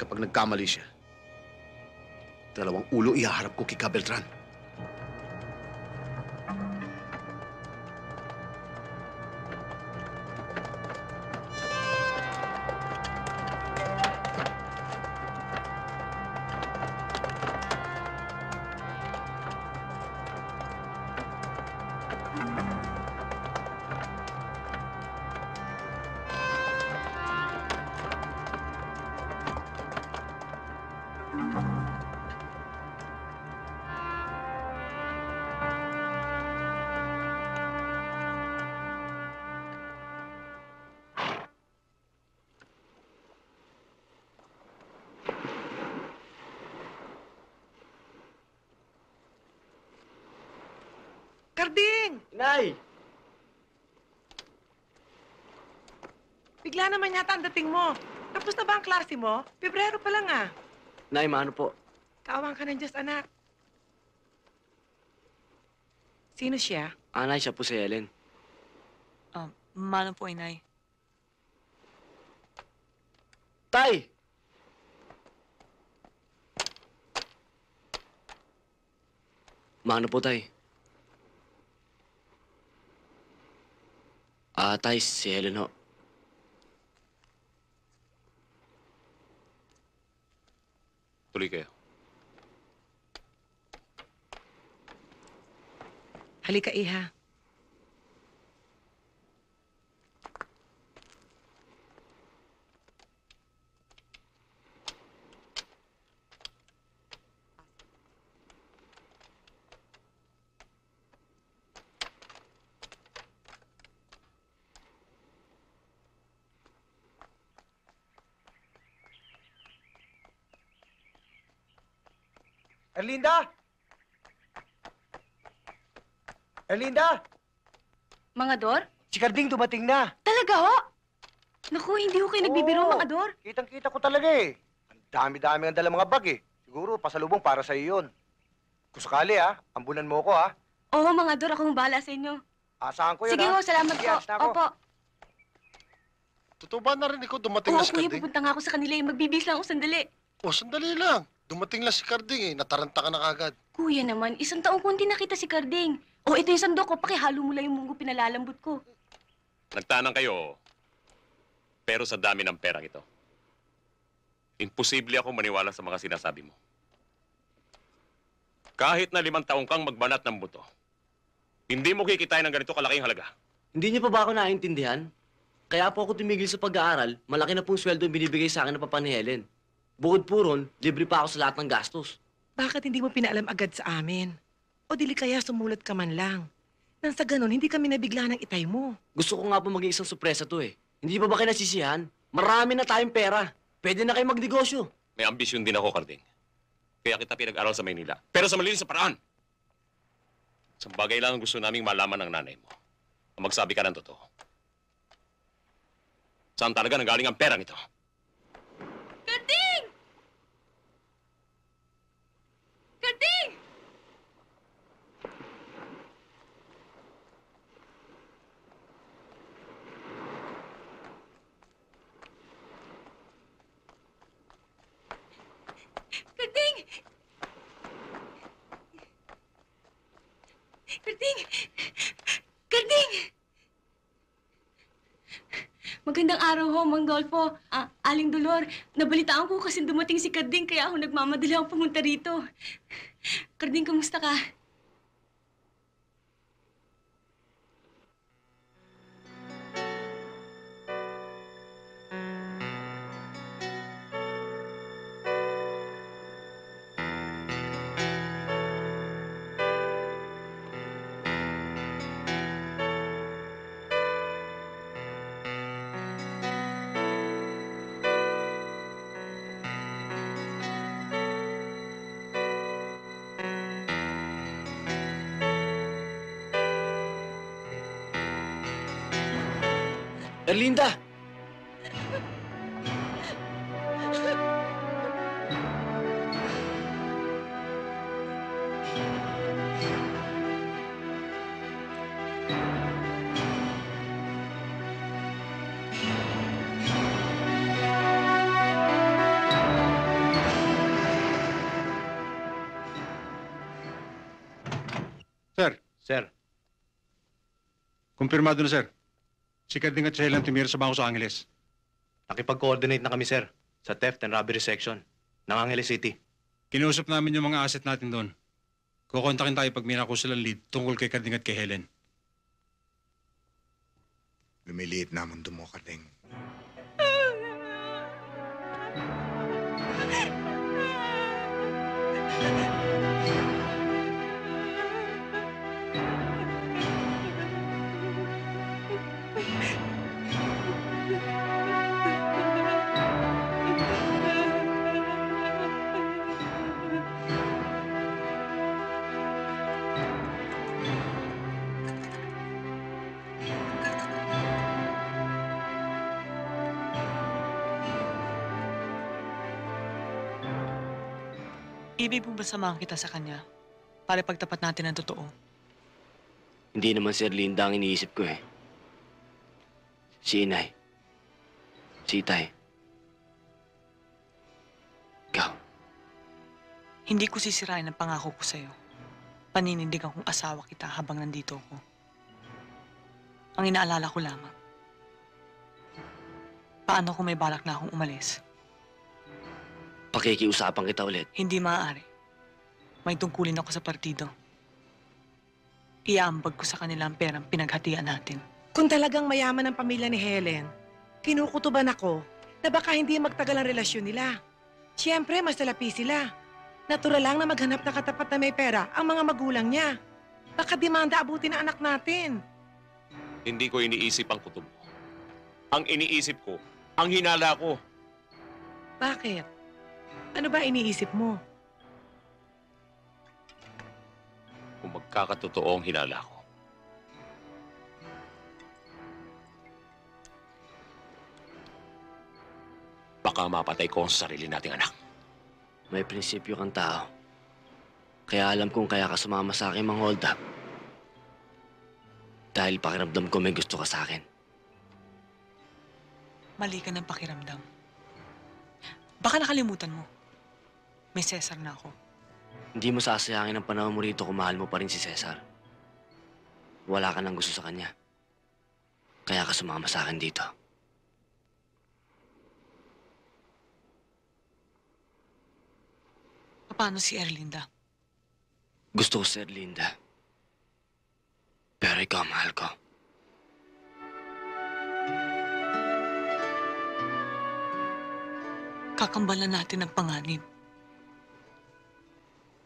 D: Kapag nagkamali siya, 2 ulo ihaharap ko kay Cabeltran.
T: Carding!
A: Nay!
T: Bigla naman yata ang dating mo. Tapos na ba ang klase mo? Pebrero pa lang ah.
A: Nay, maano po?
T: Kaawang ka ng Diyos, anak. Sino siya?
A: Nay, siya po si Helen.
F: Mano po, inay.
A: Tay! Mano po, tay? Tay, si Helen ho.
Q: Tuloy kayo.
T: Halika, Iha.
C: Erlinda! Erlinda!
G: Mga Dor?
C: Si Carding dumating na.
G: Talaga ho? Naku, hindi ho kayo nagbibiro,
C: Oo.
G: mga Dor.
C: Kitang-kita ko talaga eh. Ang dami-dami ang dala mga bag eh. Siguro pasalubong para sa iyo yun. Kung sakali ambunan mo ko
G: Oo, mga Dor, akong bahala sa inyo.
C: Asahan ko yun
G: Sige
C: ha.
G: ho, salamat
C: Sige,
G: po.
C: alis na ako.
G: Opo.
L: Totoo ba narinig ko dumating
G: Oo,
L: na si
G: kuya,
L: Carding?
G: pupunta nga ako sa kanila eh. Magbibis lang ako sandali.
L: Oh, sandali lang. Dumating lang si Carding eh. Nataranta ka na kagad.
G: Kuya naman, 1 taong kong hindi nakita si Carding. Oh, ito yung sandok ko. Pakihalo mo lang yung munggo pinalalambot ko.
U: Nagtanang kayo, pero sa dami ng perang ito, imposible ako maniwala sa mga sinasabi mo. Kahit na 5 taong kang magbanat ng buto, hindi mo kikitain ng ganito kalaking halaga.
A: Hindi niyo pa ba ako naiintindihan? Kaya po ako tumigil sa pag-aaral, malaki na pong sweldo yung binibigay sa akin ng papa ni Helen. Bukod po ron, libre pa ako sa lahat ng gastos.
T: Bakit hindi mo pinaalam agad sa amin? O dili kaya sumulat ka man lang? Nang sa ganun, hindi kami nabigla ng itay mo.
A: Gusto ko nga po maging isang sorpresa to eh. Hindi pa ba kayo nasisiyahan? Marami na tayong pera. Pwede na kayo magnegosyo.
U: May ambisyon din ako, Carding. Kaya kita pinag-aral sa Maynila. Pero sa malinis na paraan. Sa bagay lang ang gusto naming malaman ng nanay mo. Na magsabi ka ng totoo. Saan talaga nanggaling ang perang ito?
G: Carding! Carding! Carding! Carding! Carding! Magandang araw ho, Mang Dolfo. Aling Dolor, nabalitaan ko kasi dumating si Carding kaya ako nagmamadali akong pumunta rito. Carding, kamusta ka?
A: Erlinda!
M: Sir.
C: Sir.
M: Kumpirmado na, sir. Si Carding at si Helen tumira sa bangko sa Angeles.
C: Nakipag-coordinate na kami, sir. Sa theft and robbery section ng Angeles City.
M: Kinausap namin yung mga asset natin doon. Kukontakin tayo pag may nakuha silang lead tungkol kay Carding at kay Helen.
K: Lumiliit na ang mundo mo, Carding.
F: Ibig mo ba samahan kita sa kanya para pagtapat natin ang totoo?
A: Hindi naman si Erlinda ang iniisip ko eh. Si Inay. Si Itay. Ikaw.
F: Hindi ko sisirain ang pangako ko sa'yo. Paninindigan kong asawa kita habang nandito ako. Ang inaalala ko lamang. Paano kung may balak na akong umalis?
A: Pakikiusapan kita ulit.
F: Hindi maaari. May tungkulin ako sa partido. Iambag ko sa kanila ang perang pinaghatian natin.
T: Kung talagang mayaman ang pamilya ni Helen, kinukutuban ako na baka hindi magtagal ang relasyon nila. Siyempre, mas talapi sila. Natural lang na maghanap ng katapat na may pera ang mga magulang niya. Baka demanda abutin ang anak natin.
U: Hindi ko iniisip ang kutob mo. Ang iniisip ko, ang hinala ko.
T: Bakit? Ano ba iniisip mo?
U: Kung magkakatotoo ang hinala ko. Baka mapatay ko ang sarili nating anak.
I: May prinsipyo kang tao. Kaya alam kong kaya ka sumama sa akin mang hold up. Dahil pakiramdam ko may gusto ka sa akin.
F: Mali ka ng pakiramdam. Baka nakalimutan mo. May Cesar na ako.
I: Hindi mo sasayangin ang panahon mo rito kung mahal mo pa rin si Cesar. Wala ka nang gusto sa kanya. Kaya ka sumama sa akin dito.
F: Paano si Erlinda?
I: Gusto ko si Erlinda. Pero ikaw, mahal ko.
F: Kakambalan natin ang panganib.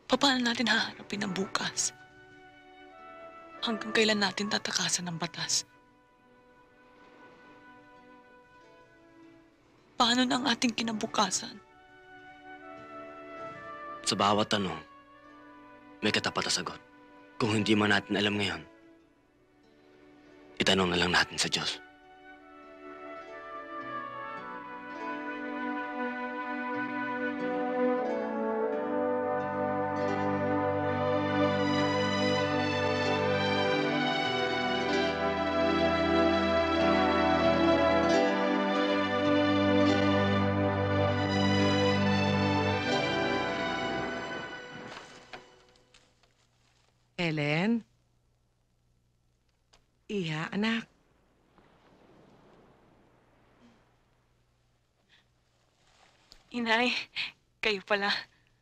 F: Paano natin haharapin ang bukas? Hanggang kailan natin tatakasan ng batas? Paano na ang ating kinabukasan?
I: Sa bawat tanong, may katapat na sagot. Kung hindi man natin alam ngayon, itanong na lang natin sa Diyos.
T: Helen? Iha, anak.
F: Inay, kayo pala.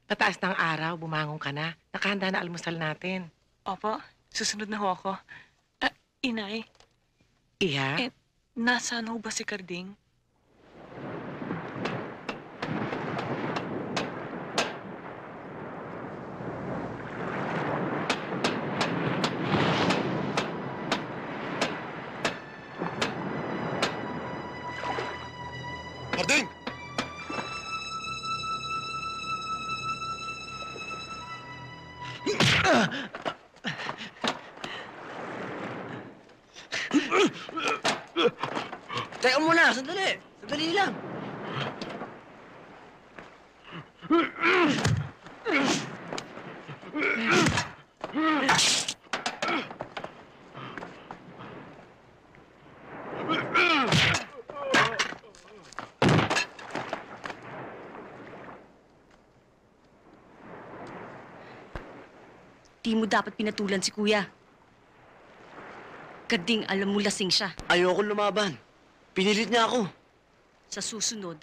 T: Pataas ng araw, bumangon ka na. Nakahanda na almusal natin.
F: Opo, susunod na ho ako. Inay,
T: Iha?
F: nasaan ho ba si Carding?
E: Carding!
I: Teka muna, sandali. Sandali lang.
G: Di mo dapat pinatulan si Kuya. Kading alam mo lasing siya.
I: Ayoko lumaban. Pinilit niya ako.
G: Sa susunod,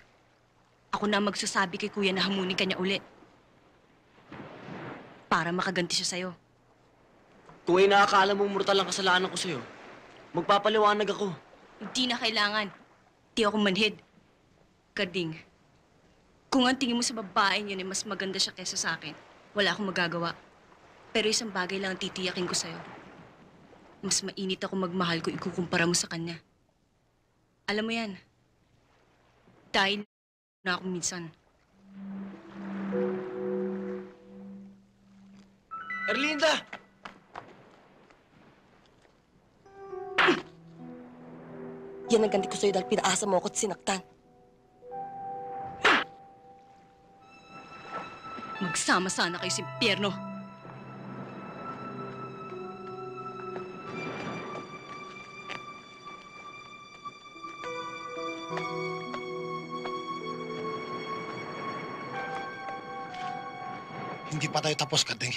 G: ako na magsasabi kay Kuya na hamunin ka niya ulit. Para makaganti siya sa'yo.
I: Kung inaakala mo mortal ang kasalanan ko sa'yo, magpapaliwanag ako.
G: Hindi na kailangan. Di ako manhid. Kading, kung ang tingin mo sa babaeng yun ay mas maganda siya kaysa sa akin, wala akong magagawa. Pero isang bagay lang ang titiyakin ko sa'yo. Mas mainit ako magmahal kung ikukumpara mo sa kanya. Alam mo yan. Dahil na ako minsan.
I: Erlinda!
B: Yan ang ganti ko sa'yo dahil pinaasa mo ako at sinaktan.
G: Magsama sana kayo sa impyerno.
K: Hindi pa tayo tapos, Carding.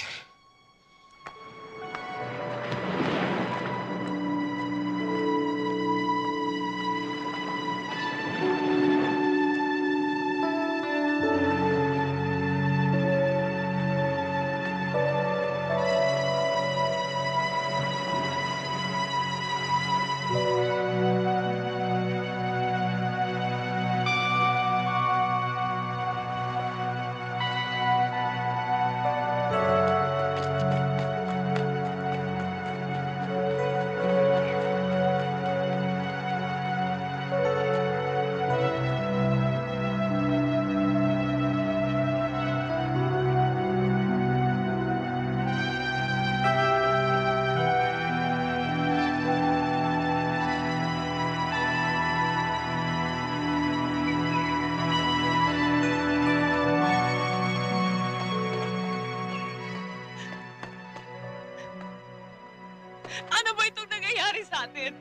F: Ano ba itong nangyayari sa atin?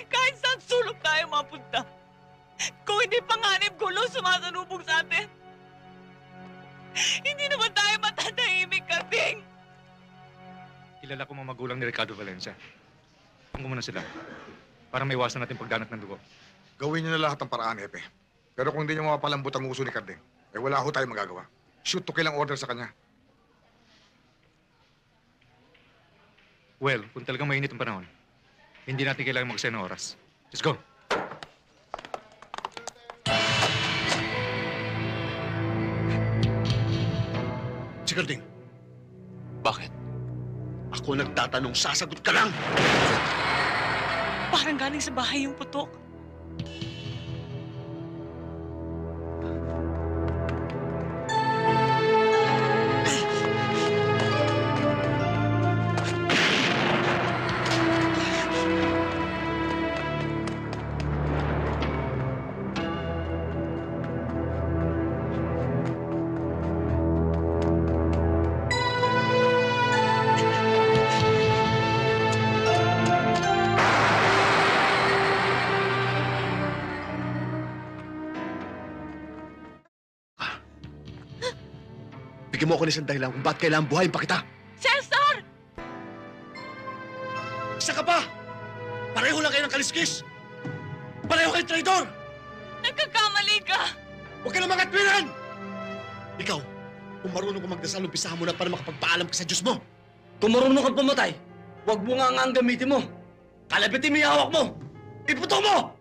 F: Kahit saan sulok tayo mapunta. Kung hindi panganib gulo sumasalubong sa atin. Hindi naman tayo matatahimik, Karding.
J: Kilala ko mga magulang ni Ricardo Valencia. Tungo mo na sila para maiwasan natin pagdanat ng dugo.
K: Gawin niyo na lahat ng paraan, Hepe. Pero kung hindi niyo mapapalambot ang uso ni Carding, eh wala ho tayong magagawa. Shoot to kill ang order sa kanya.
J: Well, kung talagang mainit ang panahon, hindi natin kailangan mag-send ng oras. Let's go!
D: Si Carding.
U: Bakit?
D: Ako nagtatanong, sasagot ka lang!
F: Parang galing sa bahay yung putok.
D: Bigyan mo ako ng isang dahilan kung ba't kailangan buhayin pa kita.
F: Cesar!
D: Isa ka pa! Pareho lang kayo ng kaliskis! Pareho kayo traidor!
F: Nagkakamali ka!
D: Huwag ka na mga atwiran! Ikaw, kung marunong ka magdasal, umpisahan mo na para makapagpaalam ka sa Diyos mo.
A: Kung marunong kang pumatay, huwag mo nga ang gamitin mo. Kalabitin mo yung hawak mo! Iputo mo!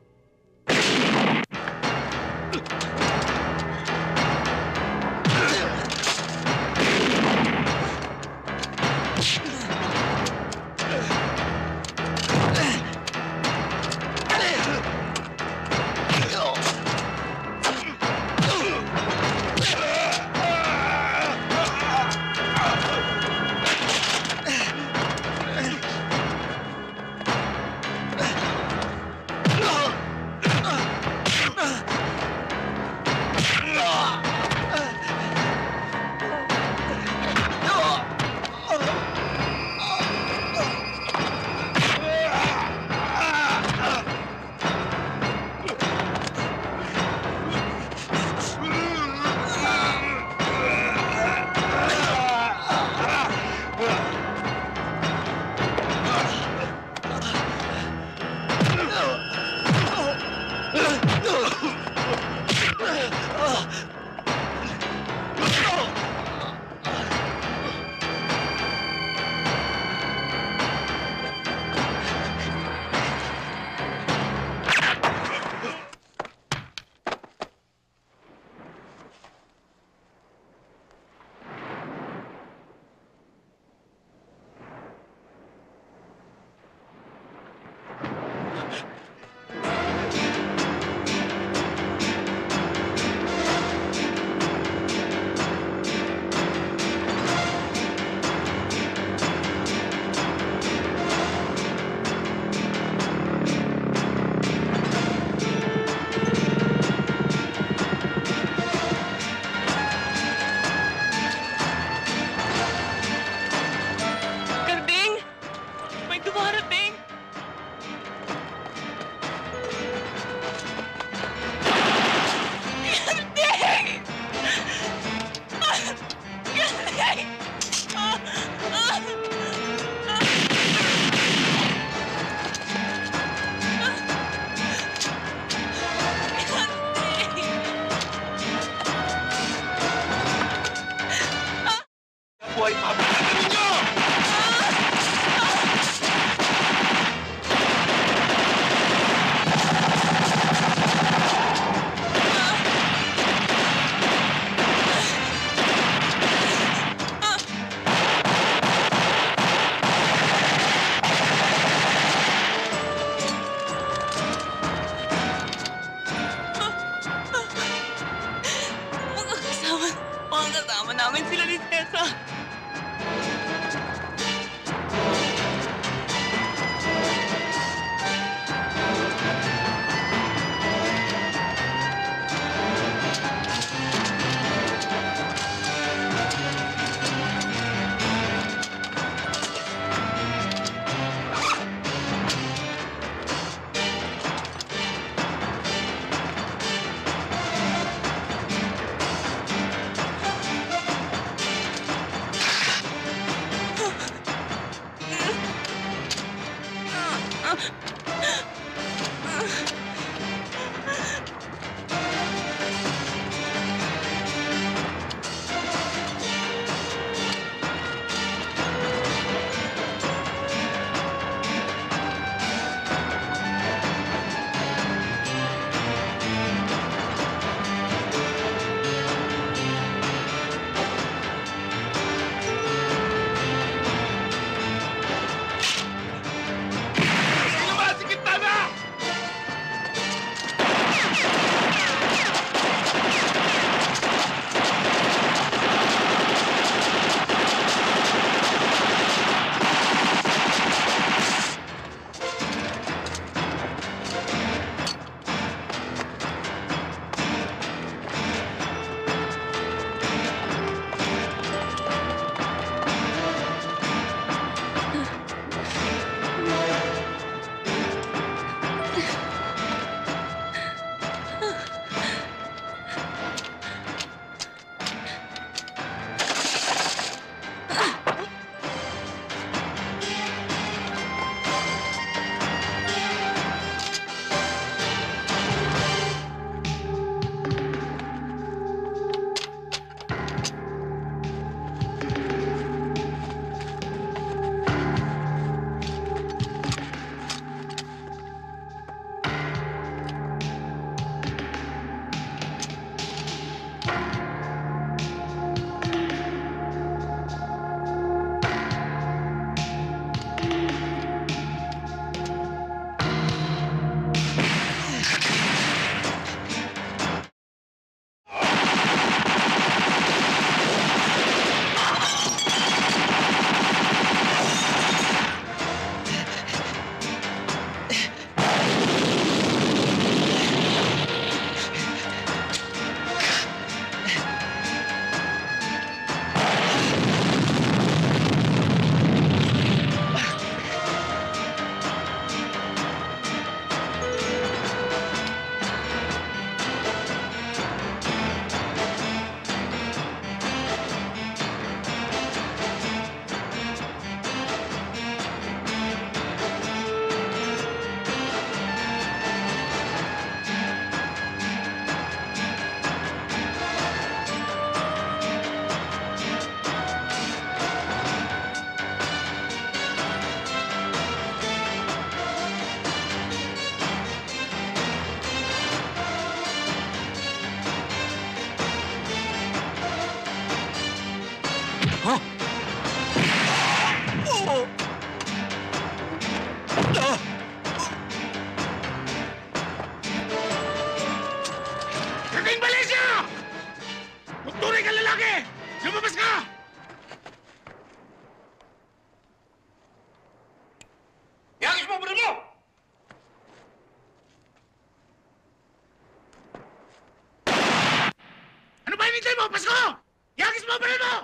R: Karding Valencia! Kung tunay ka lalaki, lumabas ka! Iagis mo, baril mo! Ano ba hinintay mo? Pasko! Iagis mo, baril mo!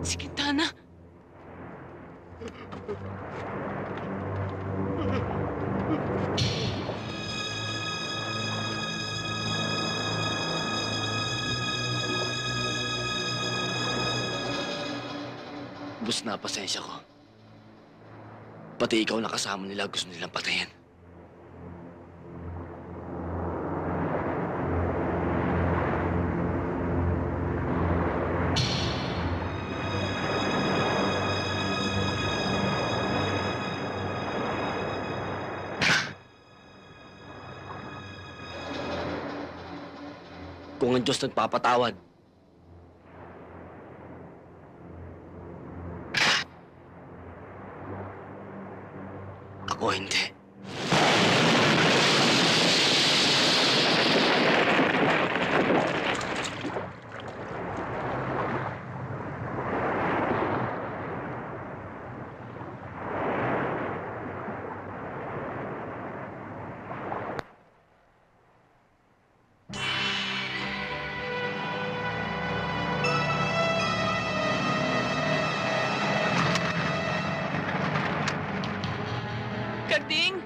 F: Si Quintana.
I: Bus na, pasensya ko. Pati ikaw na kasama nila gusto nilang patayin. Kung ang Diyos nagpapatawad, ako hindi.
F: Karding!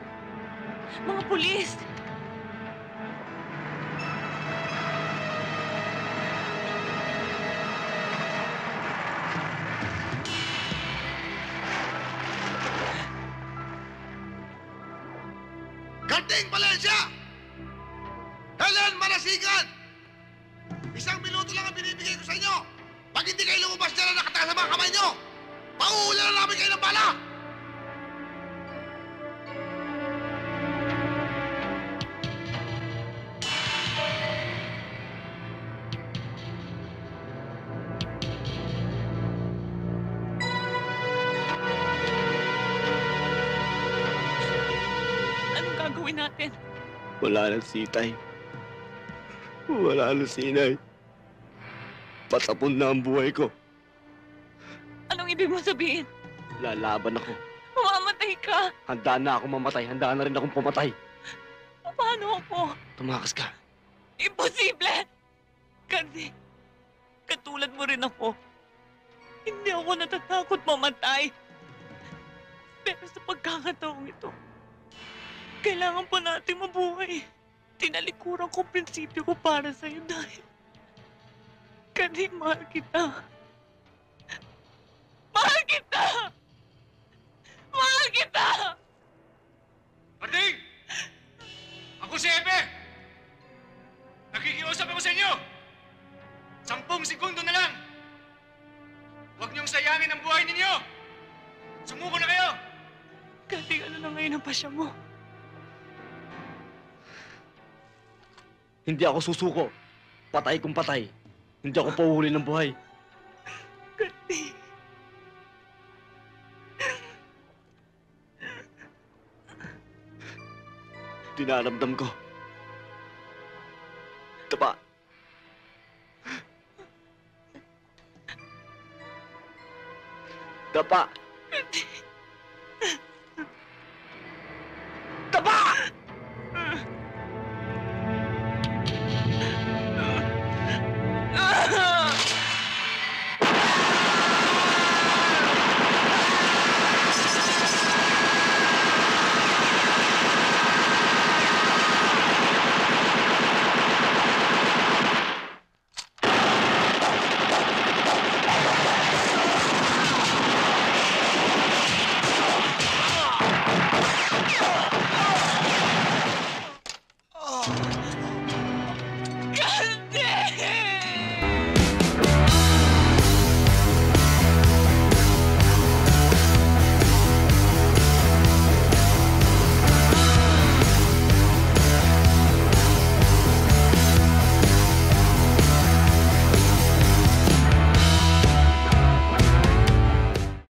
F: Mga pulis!
C: Karding Valencia! Helen Marasigan! 1 minuto lang ang binibigay ko sa inyo! Pag hindi kayo lumabas dyan na nakataas sa mga kamay nyo, pauulan na namin kayo ng bala!
F: Anong gagawin natin?
I: Wala nang sitay. Wala nang sinay. Patapon na ang buhay ko.
F: Anong ibig mo sabihin?
I: Lalaban ako.
F: Mamamatay ka!
I: Handa na ako mamatay. Handa na rin akong pumatay.
F: Paano ako?
I: Tumakas ka.
F: Imposible! Kasi, katulad mo rin ako. Hindi ako natatakot mamatay. Pero sa pagkakataong ito, kailangan pa natin mabuhay. Tinalikuran ko ang prinsipyo ko para sa'yo dahil kasi mahal kita. Mahal kita! Mahal kita!
J: Karding! Ako si Epe! Nakikiusap ako sa inyo! 10 segundo na lang! Huwag niyong sayangin ang buhay ninyo! Sumuko na kayo!
F: Karding, ano na ngayon ang pasya mo?
I: Hindi ako susuko. Patay kung patay. Hindi ako pauhuli ng buhay.
F: Karding.
I: Dinaramdam ko. Taba. Taba. Taba!
F: mo.